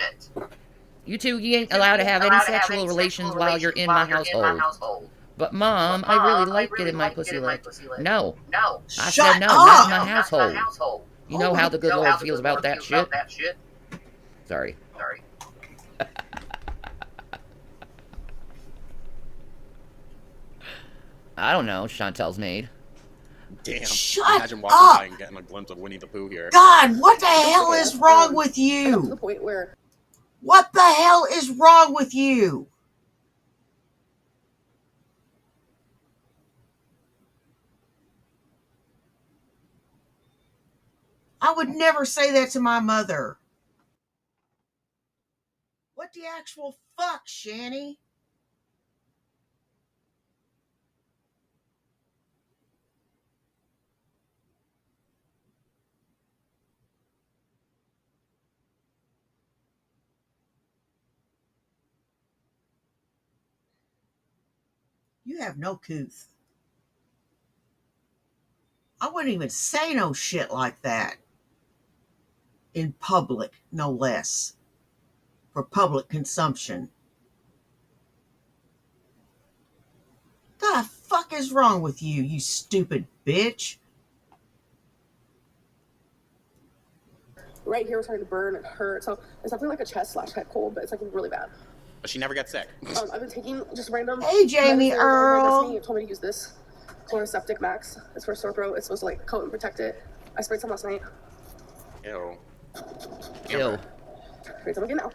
Speaker 2: You two, you ain't allowed to have any sexual relations while you're in my household. But Mom, I really like getting my pussy licked. No. I said no, not in my household. You know how the good Lord feels about that shit? Sorry. I don't know, Chantel's maid.
Speaker 4: Damn.
Speaker 1: Shut
Speaker 4: Imagine walking
Speaker 1: up.
Speaker 4: by and getting a glimpse of Winnie the Pooh here.
Speaker 1: God, what the hell is wrong with
Speaker 6: To the
Speaker 1: you?
Speaker 6: point where.
Speaker 1: What the hell is wrong with you? I would never say that to my mother. What the actual fuck, Shani? You have no couth. I wouldn't even say no shit like that. In public, no less. For public consumption. The fuck is wrong with you, you stupid bitch?
Speaker 6: Right here was starting to burn and hurt. So it's definitely like a chest/head cold, but it's like really bad.
Speaker 4: But she never gets sick.
Speaker 6: I've been taking just random.
Speaker 1: Hey, Jamie
Speaker 6: medicines,
Speaker 1: Earl.
Speaker 6: and my told me to use this Chloroseptic Max. It's for sore throat. It's supposed to like coat and protect it. I sprayed some last night.
Speaker 4: Ew.
Speaker 2: Ew.
Speaker 6: Sprayed some again now.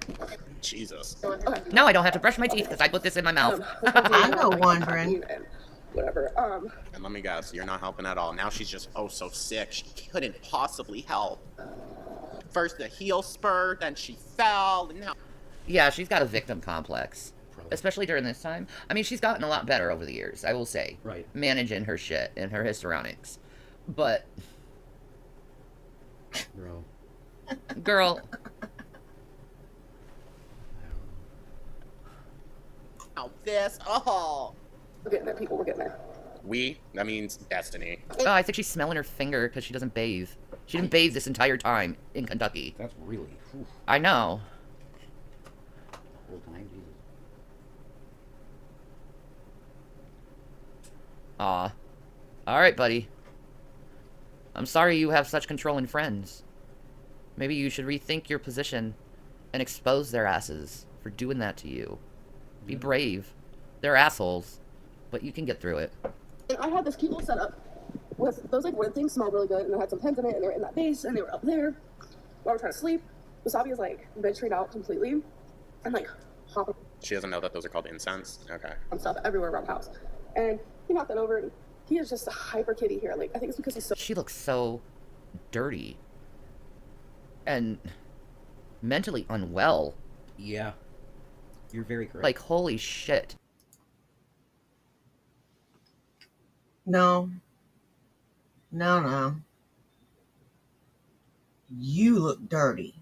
Speaker 4: Jesus.
Speaker 6: Okay.
Speaker 2: Now I don't have to brush my teeth because I put this in my mouth.
Speaker 1: I know, wondering.
Speaker 6: And whatever.
Speaker 4: And let me guess, you're not helping at all. Now she's just so sick. She couldn't possibly help. First the heel spur, then she fell, and now...
Speaker 2: Yeah, she's got a victim complex. Especially during this time. I mean, she's gotten a lot better over the years, I will say.
Speaker 3: Right.
Speaker 2: Managing her shit and her histrionics. But...
Speaker 3: Bro.
Speaker 2: Girl...
Speaker 4: Now this, oh!
Speaker 6: We're getting there, people. We're getting there.
Speaker 4: That means destiny.
Speaker 2: Oh, I think she's smelling her finger because she doesn't bathe. She didn't bathe this entire time in Kentucky.
Speaker 3: That's really. Oof.
Speaker 2: I know.
Speaker 3: Whole time, Jesus.
Speaker 2: Aw. Alright, buddy. I'm sorry you have such controlling friends. Maybe you should rethink your position and expose their asses for doing that to you. Be brave. They're assholes, but you can get through it.
Speaker 6: And I had this cute little setup with those like wood things smelled really good, and I had some pens in it, and they were in that base, and they were up there while we're trying to sleep. Wasabi is like venturing out completely and like hopping
Speaker 4: She doesn't know that those are called incense? Okay.
Speaker 6: on stuff everywhere around the house. And he knocked that over, and he is just a hyper kitty here. Like, I think it's because he's so.
Speaker 2: She looks so dirty. And mentally unwell.
Speaker 3: Yeah. You're very correct.
Speaker 2: Like, holy shit.
Speaker 1: No. No. You look dirty.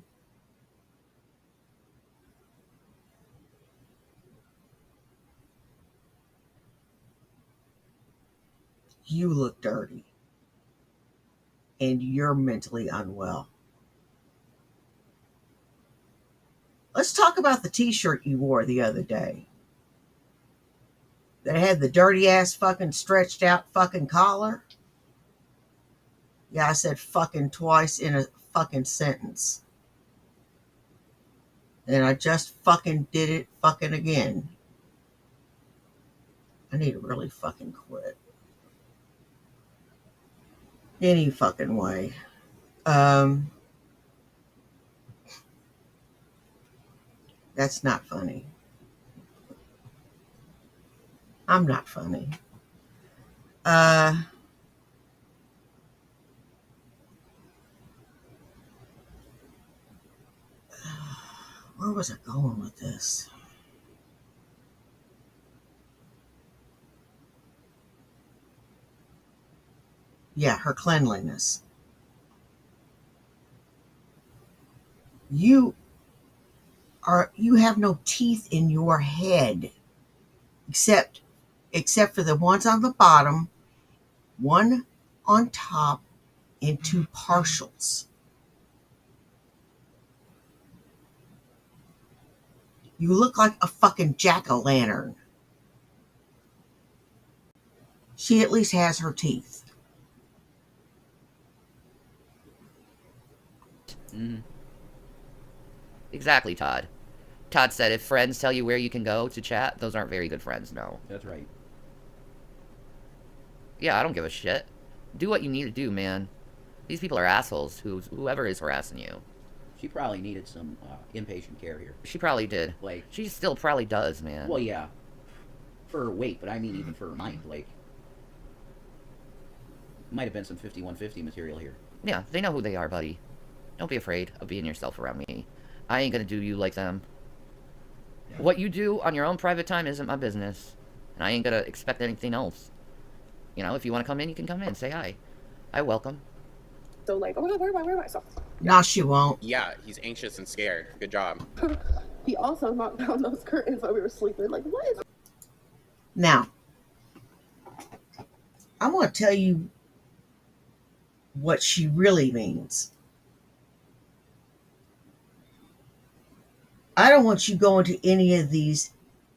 Speaker 1: You look dirty. And you're mentally unwell. Let's talk about the t-shirt you wore the other day. That had the dirty ass fucking stretched out fucking collar. Yeah, I said fucking twice in a fucking sentence. And I just fucking did it fucking again. I need to really fucking quit. Any fucking way. That's not funny. I'm not funny. Where was I going with this? Yeah, her cleanliness. You have no teeth in your head except for the ones on the bottom, one on top, and two partials. You look like a fucking jack-o'-lantern. She at least has her teeth.
Speaker 2: Exactly, Todd. Todd said if friends tell you where you can go to chat, those aren't very good friends, no.
Speaker 3: That's right.
Speaker 2: Yeah, I don't give a shit. Do what you need to do, man. These people are assholes, whoever is harassing you.
Speaker 3: She probably needed some inpatient care here.
Speaker 2: She probably did.
Speaker 3: Like,
Speaker 2: She still probably does, man.
Speaker 3: well, yeah, for her weight, but I mean even for her mind. Like, might have been some 5150 material here.
Speaker 2: Yeah, they know who they are, buddy. Don't be afraid of being yourself around me. I ain't gonna do you like them.
Speaker 3: Yeah.
Speaker 2: What you do on your own private time isn't my business. And I ain't gonna expect anything else. You know, if you want to come in, you can come in. Say hi. I welcome.
Speaker 6: So like, oh my god, where am I? So
Speaker 1: No, she won't.
Speaker 4: Yeah, he's anxious and scared. Good job.
Speaker 6: he also knocked down those curtains while we were sleeping. Like, what is?
Speaker 1: Now, I'm going to tell you what she really means. I don't want you going to any of these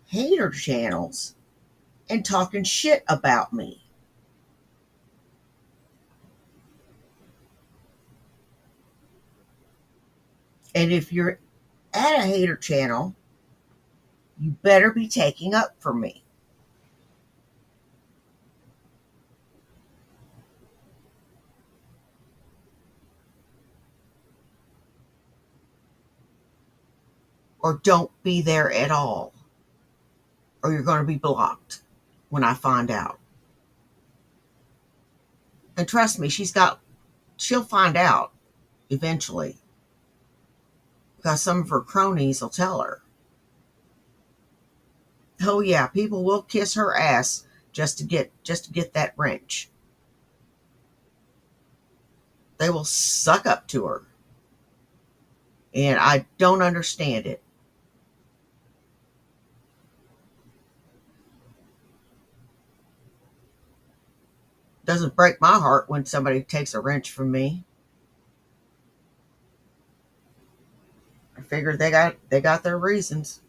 Speaker 1: hater channels and talking shit about me. And if you're at a hater channel, you better be taking up for me. Or don't be there at all. Or you're going to be blocked when I find out. And trust me, she'll find out eventually. Because some of her cronies will tell her. Oh yeah, people will kiss her ass just to get that wrench. They will suck up to her. And I don't understand it. Doesn't break my heart when somebody takes a wrench from me. I figured they got their reasons.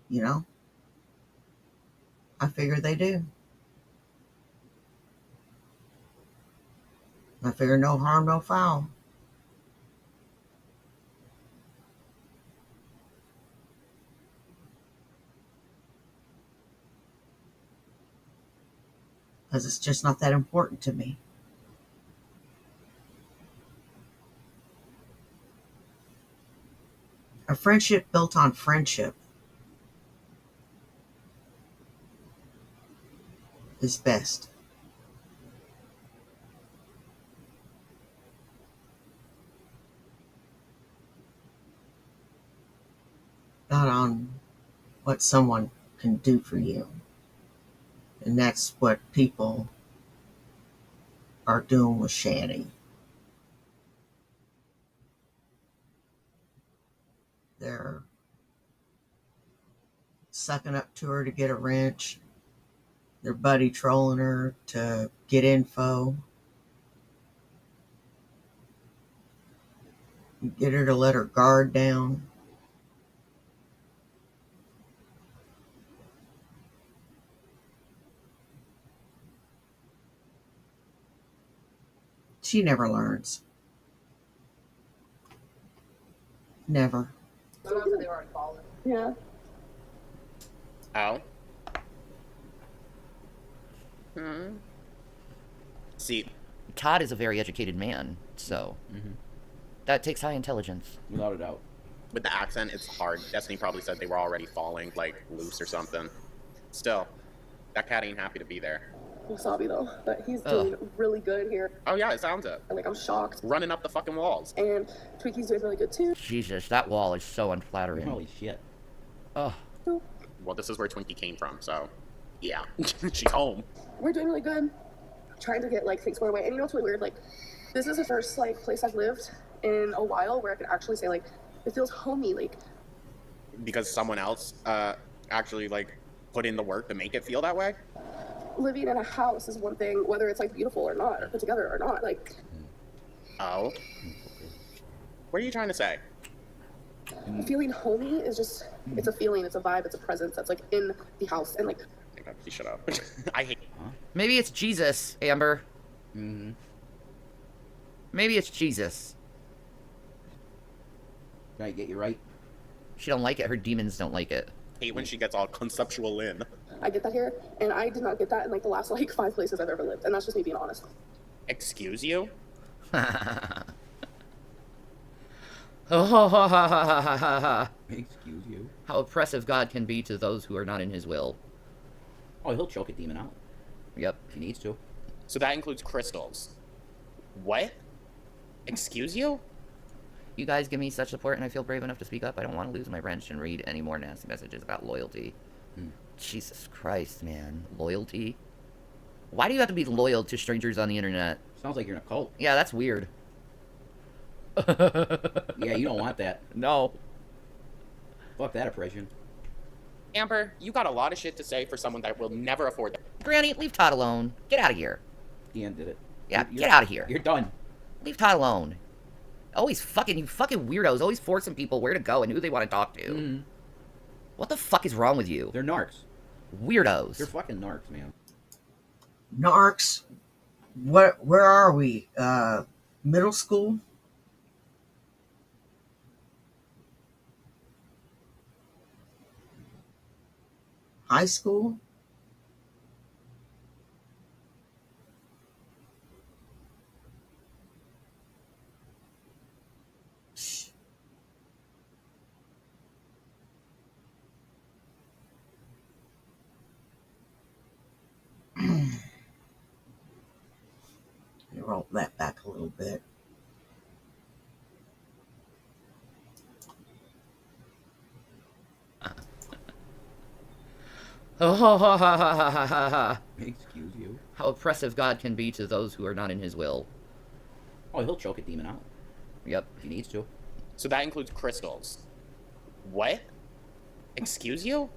Speaker 1: You know? I figure they do. I figure no harm, no foul. Because it's just not that important to me. A friendship built on friendship is best. Not on what someone can do for you. And that's what people are doing with Shani. They're sucking up to her to get a wrench. Their buddy trolling her to get info. Get her to let her guard down. She never learns. Never.
Speaker 5: Someone said they were already falling.
Speaker 6: Yeah.
Speaker 4: Oh. See,
Speaker 2: Todd is a very educated man, so that takes high intelligence.
Speaker 3: Without a doubt.
Speaker 4: with the accent, it's hard. Destiny probably said they were already falling, like, loose or something. Still, that cat ain't happy to be there.
Speaker 6: Wasabi though, but he's doing really good here.
Speaker 4: Oh yeah, it sounds it.
Speaker 6: Like, I'm shocked.
Speaker 4: Running up the fucking walls.
Speaker 6: And Tweaky's doing really good too.
Speaker 2: Jesus, that wall is so unflattering.
Speaker 3: Holy shit.
Speaker 2: Oh,
Speaker 4: Well, this is where Twinkie came from, so yeah, she's home.
Speaker 6: We're doing really good. Trying to get like things squared away. And you know what's really weird? Like, this is the first like place I've lived in a while where I can actually say like it feels homey. Like,
Speaker 4: Because someone else actually like put in the work to make it feel that way.
Speaker 6: living in a house is one thing, whether it's like beautiful or not, or put together or not. Like,
Speaker 4: Oh. What are you trying to say?
Speaker 6: feeling homey is just, it's a feeling, it's a vibe, it's a presence that's like in the house. And like,
Speaker 4: Please shut up. I hate.
Speaker 2: maybe it's Jesus, Amber.
Speaker 3: Mm-hmm.
Speaker 2: Maybe it's Jesus.
Speaker 3: Right, get you right.
Speaker 2: She don't like it. Her demons don't like it.
Speaker 4: Hate when she gets all conceptual in.
Speaker 6: I get that here, and I did not get that in like the last like 5 places I've ever lived. And that's just me being honest.
Speaker 4: Excuse you?
Speaker 3: Excuse you.
Speaker 2: How oppressive God can be to those who are not in his will.
Speaker 3: Oh, he'll choke a demon out
Speaker 2: Yep.
Speaker 3: if he needs to.
Speaker 4: So that includes crystals. What? Excuse you?
Speaker 2: You guys give me such support, and I feel brave enough to speak up. I don't want to lose my wrench and read any more nasty messages about loyalty. Jesus Christ, man. Loyalty? Why do you have to be loyal to strangers on the internet?
Speaker 3: Sounds like you're in a cult.
Speaker 2: Yeah, that's weird.
Speaker 3: Yeah, you don't want that.
Speaker 2: No.
Speaker 3: Fuck that oppression.
Speaker 4: Amber, you got a lot of shit to say for someone that will never afford that.
Speaker 2: Granny, leave Todd alone. Get out of here.
Speaker 3: Ian did it.
Speaker 2: Yeah, get out of here.
Speaker 3: You're done.
Speaker 2: Leave Todd alone. Always fucking, you fucking weirdos. Always forcing people where to go and who they want to talk to. What the fuck is wrong with you?
Speaker 3: They're narcs.
Speaker 2: Weirdos.
Speaker 3: They're fucking narcs, man.
Speaker 1: Narcs. Where are we? Middle school? High school? Roll that back a little bit.
Speaker 3: Excuse you.
Speaker 2: How oppressive God can be to those who are not in his will.
Speaker 3: Oh, he'll choke a demon out.
Speaker 2: Yep.
Speaker 3: If he needs to.
Speaker 4: So that includes crystals. What? Excuse you?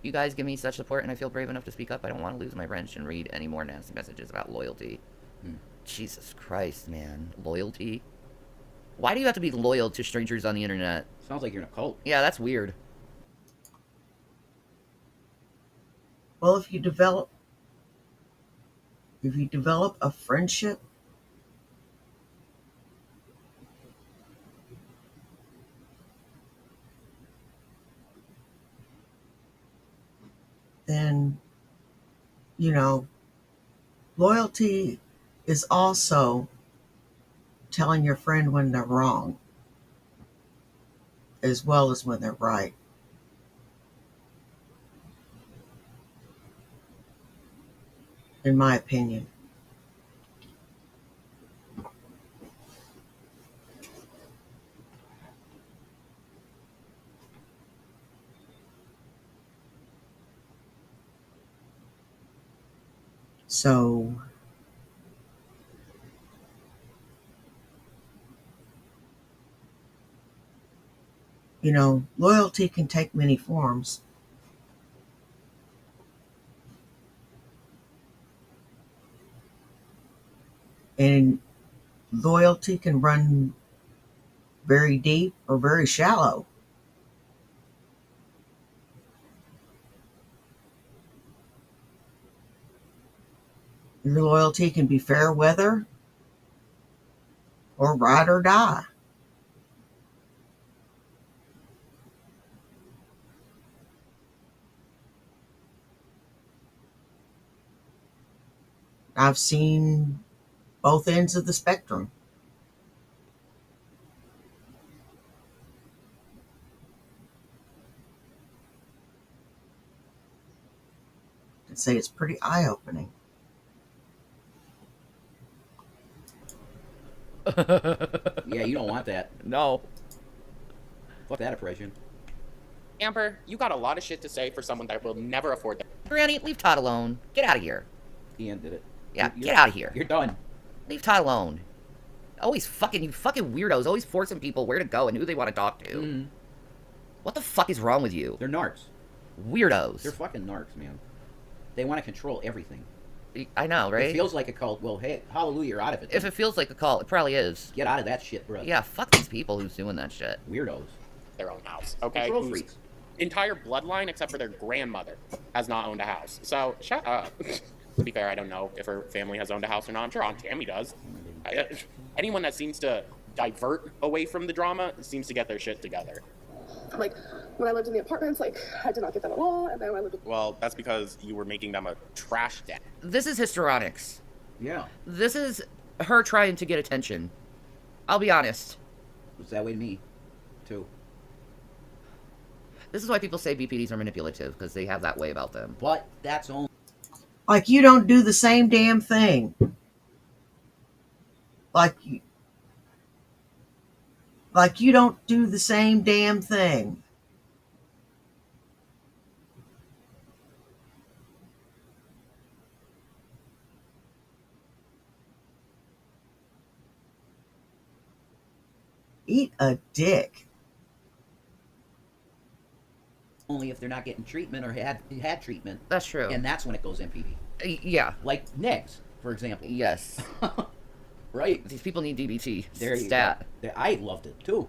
Speaker 2: You guys give me such support, and I feel brave enough to speak up. I don't want to lose my wrench and read any more nasty messages about loyalty. Jesus Christ, man. Loyalty? Why do you have to be loyal to strangers on the internet?
Speaker 3: Sounds like you're in a cult.
Speaker 2: Yeah, that's weird.
Speaker 1: Well, if you develop a friendship, then, loyalty is also telling your friend when they're wrong, as well as when they're right. In my opinion. So, loyalty can take many forms. And loyalty can run very deep or very shallow. Your loyalty can be fair weather or ride or die. I've seen both ends of the spectrum. I'd say it's pretty eye-opening.
Speaker 3: Yeah, you don't want that.
Speaker 2: No.
Speaker 3: Fuck that oppression.
Speaker 4: Amber, you got a lot of shit to say for someone that will never afford that.
Speaker 2: Granny, leave Todd alone. Get out of here.
Speaker 3: Ian did it.
Speaker 2: Yeah, get out of here.
Speaker 3: You're done.
Speaker 2: Leave Todd alone. Always fucking, you fucking weirdos. Always forcing people where to go and who they want to talk to. What the fuck is wrong with you?
Speaker 3: They're narcs.
Speaker 2: Weirdos.
Speaker 3: They're fucking narcs, man. They want to control everything.
Speaker 2: I know, right?
Speaker 3: It feels like a cult. Well, hey, hallelujah, you're out of it.
Speaker 2: If it feels like a cult, it probably is.
Speaker 3: Get out of that shit, bro.
Speaker 2: Yeah, fuck these people who's doing that shit.
Speaker 3: Weirdos.
Speaker 4: Their own house, okay?
Speaker 3: Control
Speaker 4: Whose
Speaker 3: freaks.
Speaker 4: entire bloodline, except for their grandmother, has not owned a house. So, shut up. To be fair, I don't know if her family has owned a house or not. I'm sure Aunt Tammy does. Anyone that seems to divert away from the drama seems to get their shit together.
Speaker 6: Like, when I lived in the apartments, I did not get that at all, and then when I lived
Speaker 4: Well, that's because you were making them a trash den.
Speaker 2: This is histrionics.
Speaker 3: Yeah.
Speaker 2: This is her trying to get attention. I'll be honest.
Speaker 3: It's that way to me, too.
Speaker 2: This is why people say BPDs are manipulative, because they have that way about them.
Speaker 3: But that's only...
Speaker 1: Like you don't do the same damn thing. Like Like you don't do the same damn thing. Eat a dick.
Speaker 3: Only if they're not getting treatment or had treatment,
Speaker 2: That's true.
Speaker 3: and that's when it goes MPV.
Speaker 2: Yeah.
Speaker 3: Like Negs, for example.
Speaker 2: Yes.
Speaker 3: Right.
Speaker 2: These people need DBT.
Speaker 3: There you
Speaker 2: Stat.
Speaker 3: go. I loved it too.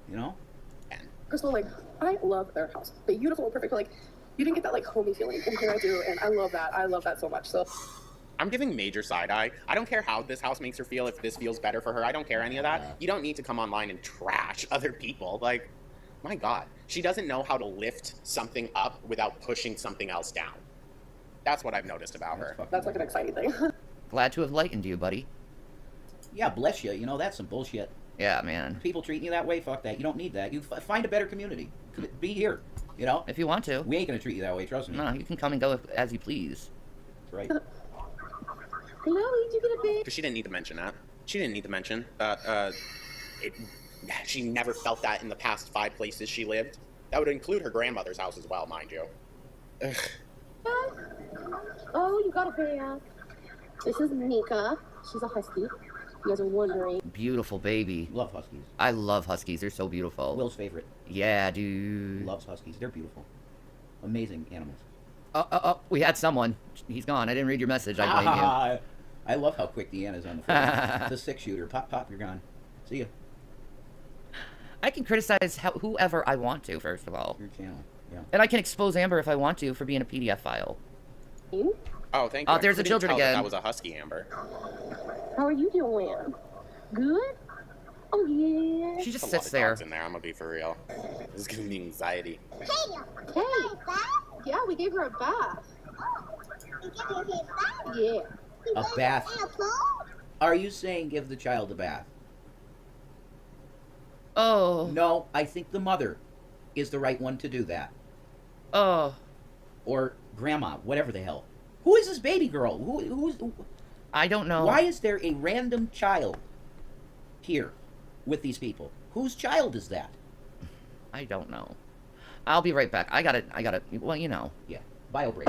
Speaker 3: You know?
Speaker 6: Crystal, like, I love their house. Beautiful, perfect. Like, you didn't get that like homey feeling, and here I do, and I love that. I love that so much. So
Speaker 4: I'm giving major side eye. I don't care how this house makes her feel, if this feels better for her. I don't care any of that. You don't need to come online and trash other people. Like, my God. She doesn't know how to lift something up without pushing something else down. That's what I've noticed about her.
Speaker 6: that's like an exciting thing.
Speaker 2: Glad to have lightened you, buddy.
Speaker 3: Yeah, bless you. You know, that's some bullshit.
Speaker 2: Yeah, man.
Speaker 3: People treating you that way, fuck that. You don't need that. You find a better community. Be here. You know?
Speaker 2: If you want to.
Speaker 3: We ain't gonna treat you that way, trust me.
Speaker 2: No, you can come and go as you please.
Speaker 3: Right.
Speaker 5: Hello, did you get a big?
Speaker 4: Because she didn't need to mention that. She didn't need to mention that she never felt that in the past 5 places she lived. That would include her grandmother's house as well, mind you. Ugh.
Speaker 5: Oh, you got a bag. This is Mika. She's a husky. You guys are wondering.
Speaker 2: Beautiful baby.
Speaker 3: Love huskies.
Speaker 2: I love huskies. They're so beautiful.
Speaker 3: Will's favorite.
Speaker 2: Yeah, dude.
Speaker 3: Loves huskies. They're beautiful. Amazing animals.
Speaker 2: Oh, we had someone. He's gone. I didn't read your message. I blame you.
Speaker 3: I love how quick Deanna's on the phone. The 6-shooter. Pop, pop, you're gone. See ya.
Speaker 2: I can criticize whoever I want to, first of all.
Speaker 3: Your channel. Yeah.
Speaker 2: And I can expose Amber if I want to for being a PDF file.
Speaker 4: Oh, thank you.
Speaker 2: Oh, there's the
Speaker 4: I couldn't
Speaker 2: children
Speaker 4: tell
Speaker 2: again.
Speaker 4: That was a husky, Amber.
Speaker 5: How are you doing? Good? Oh, yeah.
Speaker 2: She just
Speaker 4: There's a lot
Speaker 2: sits
Speaker 4: of
Speaker 2: there.
Speaker 4: dogs in there, I'm gonna be for real. This is giving me anxiety.
Speaker 5: Hey. Yeah, we gave her a bath. Yeah.
Speaker 3: A bath. Are you saying give the child a bath?
Speaker 2: Oh.
Speaker 3: No, I think the mother is the right one to do that.
Speaker 2: Oh.
Speaker 3: Or grandma, whatever the hell. Who is this baby girl? Who's?
Speaker 2: I don't know.
Speaker 3: Why is there a random child here with these people? Whose child is that?
Speaker 2: I don't know. I'll be right back. I gotta, well, you know.
Speaker 3: Yeah, bio break.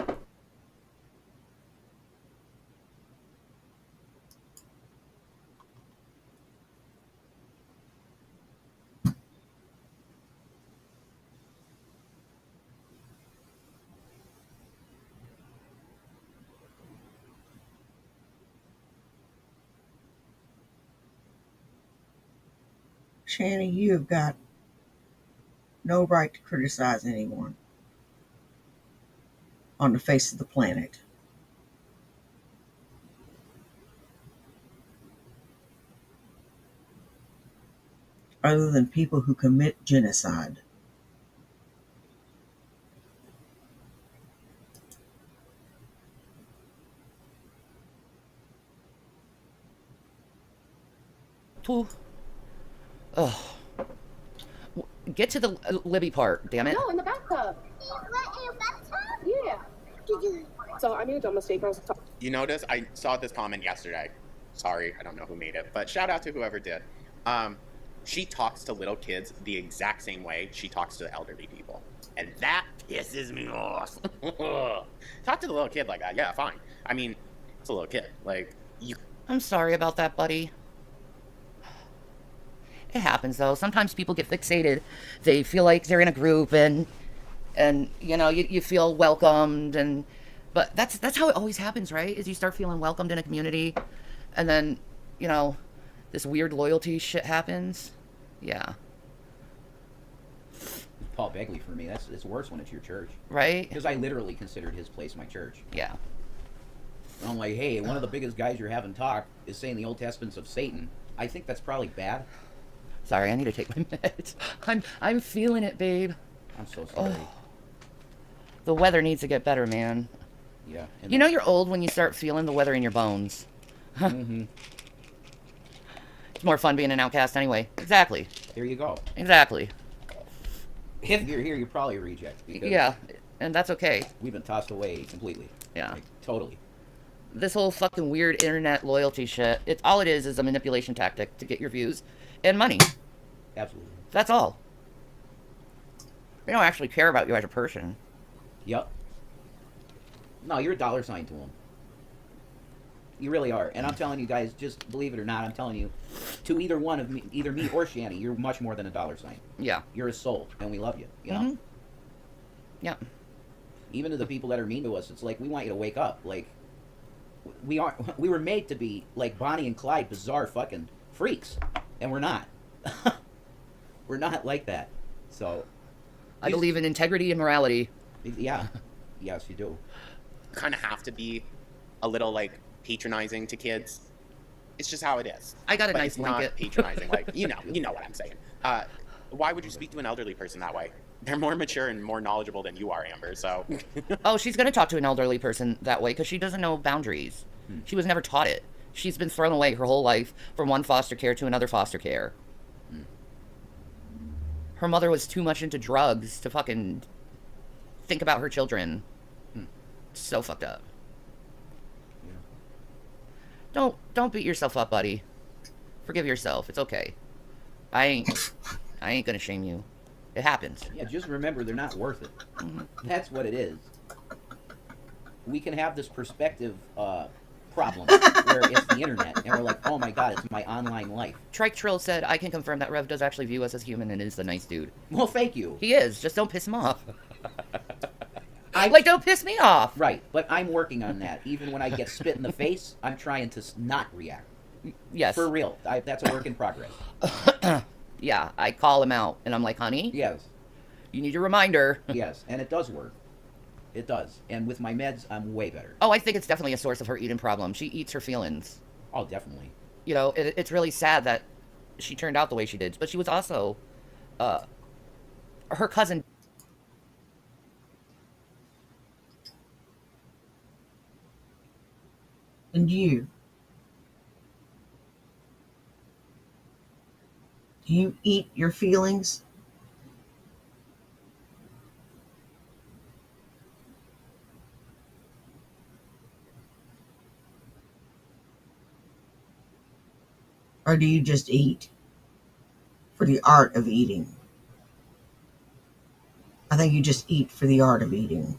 Speaker 1: Shanny, you have got no right to criticize anyone on the face of the planet. Other than people who commit genocide.
Speaker 2: Ooh. Oh. Get to the Libby part, damn it.
Speaker 5: No, in the bathtub. Yeah.
Speaker 6: So I made a dumb mistake. I was
Speaker 4: You notice? I saw this comment yesterday. Sorry, I don't know who made it, but shout out to whoever did. She talks to little kids the exact same way she talks to elderly people. And that pisses me off. Talk to the little kid like that. Yeah, fine. I mean, it's a little kid. Like, you...
Speaker 2: I'm sorry about that, buddy. It happens, though. Sometimes people get fixated. They feel like they're in a group and you know, you feel welcomed but that's how it always happens, right? Is you start feeling welcomed in a community and then, you know, this weird loyalty shit happens. Yeah.
Speaker 3: Paul Begley for me. It's worse when it's your church.
Speaker 2: Right?
Speaker 3: Because I literally considered his place my church.
Speaker 2: Yeah.
Speaker 3: And I'm like, hey, one of the biggest guys you're having talk is saying the Old Testament's of Satan. I think that's probably bad.
Speaker 2: Sorry, I need to take my meds. I'm feeling it, babe.
Speaker 3: I'm so sorry.
Speaker 2: Oh. The weather needs to get better, man.
Speaker 3: Yeah.
Speaker 2: You know you're old when you start feeling the weather in your bones.
Speaker 3: Mm-hmm.
Speaker 2: It's more fun being an outcast anyway. Exactly.
Speaker 3: There you go.
Speaker 2: Exactly.
Speaker 3: If you're here, you're probably a reject.
Speaker 2: Yeah, and that's okay.
Speaker 3: We've been tossed away completely.
Speaker 2: Yeah.
Speaker 3: Like, totally.
Speaker 2: This whole fucking weird internet loyalty shit, all it is a manipulation tactic to get your views and money.
Speaker 3: Absolutely.
Speaker 2: That's all. They don't actually care about you as a person.
Speaker 3: Yep. No, you're a dollar sign to them. You really are. And I'm telling you guys, just believe it or not, I'm telling you, to either one of me, either me or Shanny, you're much more than a dollar sign.
Speaker 2: Yeah.
Speaker 3: You're a soul, and we love you. You know?
Speaker 2: Mm-hmm. Yeah.
Speaker 3: Even to the people that are mean to us, it's like, we want you to wake up. Like, we were made to be like Bonnie and Clyde, bizarre fucking freaks. And we're not. We're not like that. So,
Speaker 2: I believe in integrity and morality.
Speaker 3: yeah. Yes, you do.
Speaker 4: Kind of have to be a little like patronizing to kids. It's just how it is.
Speaker 2: I got a
Speaker 4: But
Speaker 2: nice
Speaker 4: it's
Speaker 2: blanket.
Speaker 4: not patronizing, like you know what I'm saying. Why would you speak to an elderly person that way? They're more mature and more knowledgeable than you are, Amber. So.
Speaker 2: Oh, she's going to talk to an elderly person that way because she doesn't know boundaries. She was never taught it. She's been thrown away her whole life from one foster care to another foster care. Her mother was too much into drugs to fucking think about her children. So fucked up.
Speaker 3: Yeah.
Speaker 2: Don't beat yourself up, buddy. Forgive yourself. It's okay. I ain't gonna shame you. It happens.
Speaker 3: Yeah, just remember they're not worth it. That's what it is. We can have this perspective problem where it's the internet and we're like, oh my god, it's my online life.
Speaker 2: Trike Trill said, I can confirm that Rev does actually view us as human and is a nice dude.
Speaker 3: Well, thank you.
Speaker 2: He is. Just don't piss him off. Like, don't piss me off.
Speaker 3: Right, but I'm working on that. Even when I get spit in the face, I'm trying to not react.
Speaker 2: Yes.
Speaker 3: For real. That's a work in progress.
Speaker 2: Yeah, I call him out and I'm like, honey,
Speaker 3: Yes.
Speaker 2: you need a reminder.
Speaker 3: Yes, and it does work. It does. And with my meds, I'm way better.
Speaker 2: Oh, I think it's definitely a source of her eating problem. She eats her feelings.
Speaker 3: Oh, definitely.
Speaker 2: You know, it's really sad that she turned out the way she did. But she was also, her cousin.
Speaker 1: And you? Do you eat your feelings? Or do you just eat for the art of eating? I think you just eat for the art of eating.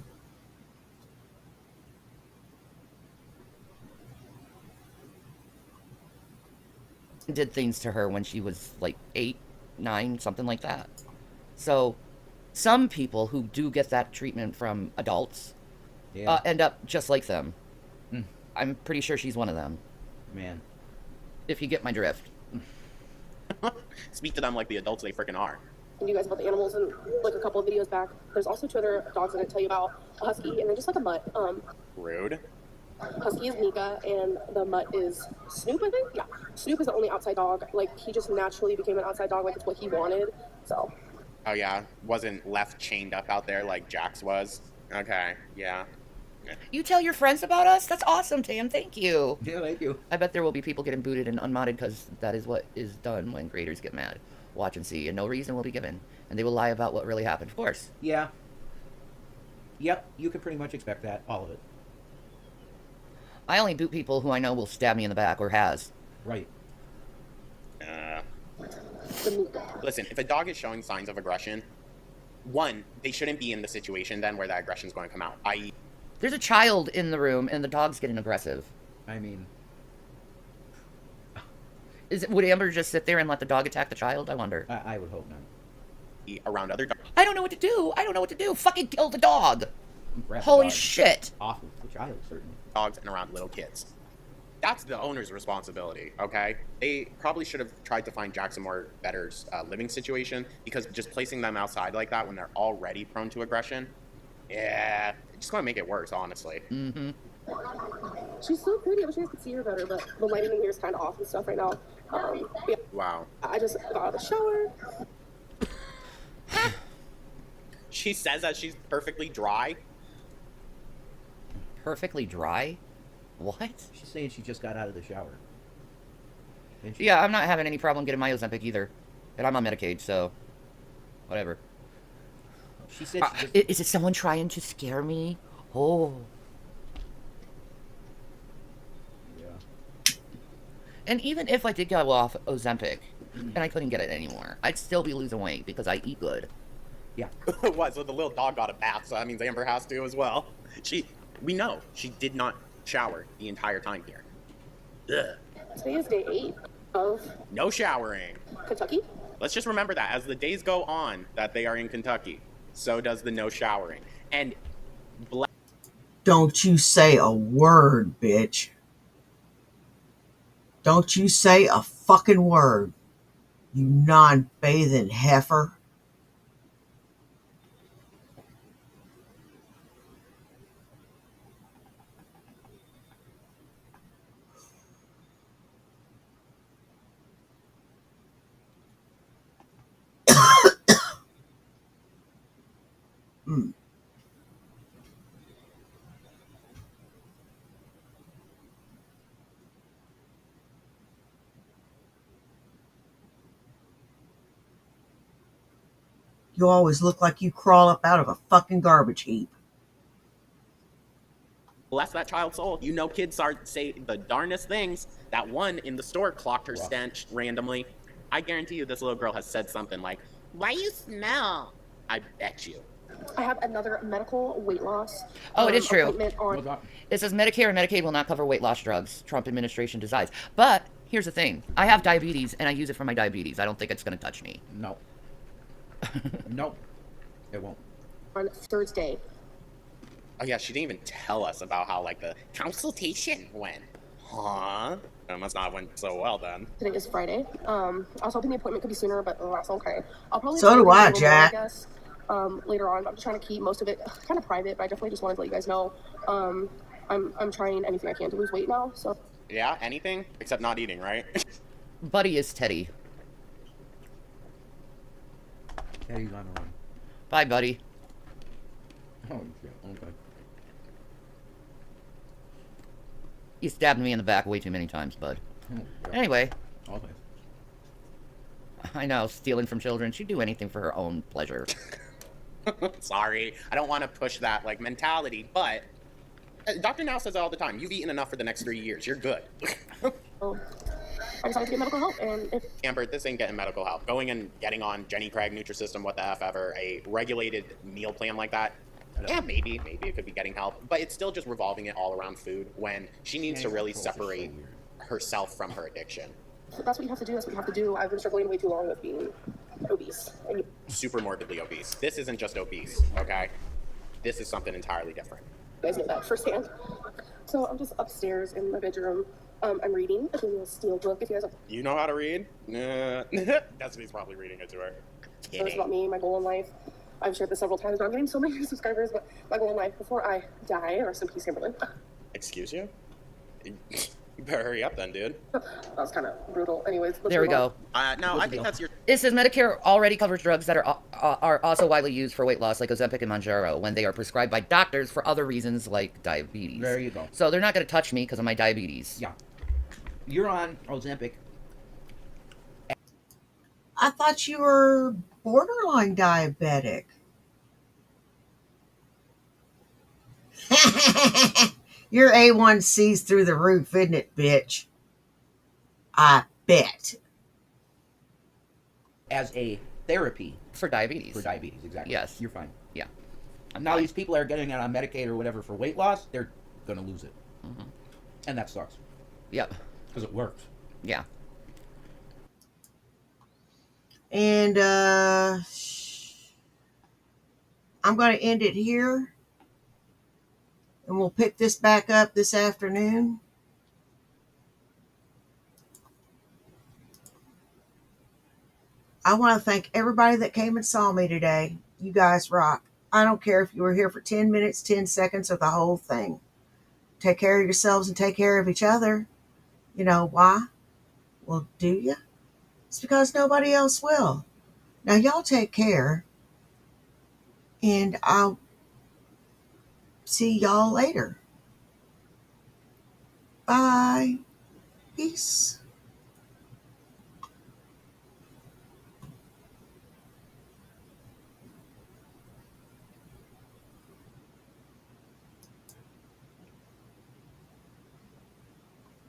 Speaker 2: Did things to her when she was like 8, 9, something like that. So some people who do get that treatment from adults end up just like them. I'm pretty sure she's one of them.
Speaker 3: Man.
Speaker 2: If you get my drift.
Speaker 4: Speak to them like the adults they freaking are.
Speaker 6: And you guys about the animals and like a couple of videos back. There's also 2 other dogs I didn't tell you about. A husky and they're just like a mutt.
Speaker 4: Rude.
Speaker 6: Husky is Mika, and the mutt is Snoop, I think? Yeah. Snoop is the only outside dog. Like, he just naturally became an outside dog. Like, it's what he wanted. So.
Speaker 4: Oh, yeah? Wasn't left chained up out there like Jax was? Okay, yeah.
Speaker 2: You tell your friends about us? That's awesome, Tam. Thank you.
Speaker 3: Yeah, thank you.
Speaker 2: I bet there will be people getting booted and unmodded because that is what is done when creators get mad. Watch and see, and no reason will be given. And they will lie about what really happened, of course.
Speaker 3: Yeah. Yep, you can pretty much expect that. All of it.
Speaker 2: I only boot people who I know will stab me in the back, or has.
Speaker 3: Right.
Speaker 4: Listen, if a dog is showing signs of aggression, one, they shouldn't be in the situation then where that aggression is going to come out. I.e.,
Speaker 2: there's a child in the room, and the dog's getting aggressive.
Speaker 3: I mean...
Speaker 2: Would Amber just sit there and let the dog attack the child? I wonder.
Speaker 3: I would hope not.
Speaker 4: around other dogs.
Speaker 2: I don't know what to do. I don't know what to do. Fucking kill the dog.
Speaker 3: Grab the
Speaker 2: Holy
Speaker 3: dog.
Speaker 2: shit.
Speaker 3: Awful. The child, certainly.
Speaker 4: Dogs and around little kids. That's the owner's responsibility, okay? They probably should have tried to find Jackson more better living situation, because just placing them outside like that when they're already prone to aggression, yeah, it's just going to make it worse, honestly.
Speaker 2: Mm-hmm.
Speaker 6: She's so pretty. I wish you guys could see her better, but the lighting in here is kind of off and stuff right now. Yeah,
Speaker 4: Wow.
Speaker 6: I just got out of the shower.
Speaker 4: She says that she's perfectly dry.
Speaker 2: Perfectly dry? What?
Speaker 3: She's saying she just got out of the shower.
Speaker 2: Yeah, I'm not having any problem getting my Ozempic either. And I'm on Medicaid, so... whatever.
Speaker 3: She said she just...
Speaker 2: Is it someone trying to scare me? Oh.
Speaker 3: Yeah.
Speaker 2: And even if I did go off Ozempic, and I couldn't get it anymore. I'd still be losing weight because I eat good.
Speaker 3: Yeah.
Speaker 4: What? So the little dog got a bath, so that means Amber has to as well. We know she did not shower the entire time here. Ugh.
Speaker 6: Today is day 8 of
Speaker 4: No showering.
Speaker 6: Kentucky.
Speaker 4: Let's just remember that as the days go on that they are in Kentucky, so does the no showering. And
Speaker 1: Don't you say a word, bitch. Don't you say a fucking word, you non-bathing heifer. Mm. You always look like you crawl up out of a fucking garbage heap.
Speaker 4: bless that child's soul. You know, kids say the darnest things. That one in the store clocked her stench randomly. I guarantee you this little girl has said something like, "Why you smell?" I bet you.
Speaker 6: I have another medical weight loss.
Speaker 2: Oh, it is true.
Speaker 6: Appointment on.
Speaker 2: It says Medicare and Medicaid will not cover weight loss drugs Trump administration decides. But here's the thing. I have diabetes, and I use it for my diabetes. I don't think it's going to touch me.
Speaker 3: No. Nope. It won't.
Speaker 6: On Thursday.
Speaker 4: Oh yeah, she didn't even tell us about how like the consultation went. Huh? It must not have went so well then.
Speaker 6: Today is Friday. I was hoping the appointment could be sooner, but that's okay. I'll probably.
Speaker 1: So do I,
Speaker 6: a little
Speaker 1: Jack.
Speaker 6: more, I guess, later on. I'm just trying to keep most of it kind of private, but I definitely just wanted to let you guys know. I'm trying anything I can to lose weight now. So.
Speaker 4: Yeah, anything except not eating, right?
Speaker 2: Buddy is Teddy.
Speaker 3: Teddy's on the run.
Speaker 2: Bye, buddy.
Speaker 3: Oh, shit. Okay.
Speaker 2: You stabbed me in the back way too many times, bud.
Speaker 3: Oh, yeah.
Speaker 2: Anyway,
Speaker 3: Okay.
Speaker 2: I know, stealing from children. She'd do anything for her own pleasure.
Speaker 4: Sorry, I don't want to push that like mentality, but Dr. Now says it all the time. You've eaten enough for the next 3 years. You're good.
Speaker 6: I decided to get medical help, and if
Speaker 4: Amber, this ain't getting medical help. Going and getting on Jenny Craig Nutrisystem, what the F ever, a regulated meal plan like that, yeah, maybe it could be getting help, but it's still just revolving it all around food when she needs to really separate herself from her addiction.
Speaker 6: that's what you have to do. That's what you have to do. I've been struggling way too long with being obese. And you
Speaker 4: Super morbidly obese. This isn't just obese, okay? This is something entirely different.
Speaker 6: guys know that firsthand. So I'm just upstairs in my bedroom. I'm reading a Daniel Steele book. If you guys have
Speaker 4: You know how to read? Nah. Destiny's probably reading it to her.
Speaker 6: stories about me, my goal in life. I've shared this several times, but I'm getting so many subscribers. But my goal in life before I die, rest in peace, Kimberly.
Speaker 4: Excuse you? You better hurry up then, dude.
Speaker 6: That was kind of brutal. Anyways, let's
Speaker 2: There we
Speaker 6: move on.
Speaker 2: go.
Speaker 4: No, I think that's your...
Speaker 2: It says Medicare already covers drugs that are also widely used for weight loss, like Ozempic and Mounjaro, when they are prescribed by doctors for other reasons like diabetes.
Speaker 3: There you go.
Speaker 2: So they're not going to touch me because of my diabetes.
Speaker 3: Yeah. You're on Ozempic.
Speaker 1: I thought you were borderline diabetic. Your A1C's through the roof, isn't it, bitch? I bet.
Speaker 3: As a therapy
Speaker 2: For diabetes.
Speaker 3: for diabetes, exactly.
Speaker 2: Yes.
Speaker 3: You're fine.
Speaker 2: Yeah.
Speaker 3: And now these people that are getting it on Medicaid or whatever for weight loss, they're going to lose it.
Speaker 2: Mm-hmm.
Speaker 3: And that sucks.
Speaker 2: Yep.
Speaker 3: Because it works.
Speaker 2: Yeah.
Speaker 1: And I'm going to end it here. And we'll pick this back up this afternoon. I want to thank everybody that came and saw me today. You guys rock. I don't care if you were here for 10 minutes, 10 seconds, or the whole thing. Take care of yourselves and take care of each other. You know why? Well, do you? It's because nobody else will. Now, y'all take care. And I'll see y'all later. Bye. Peace.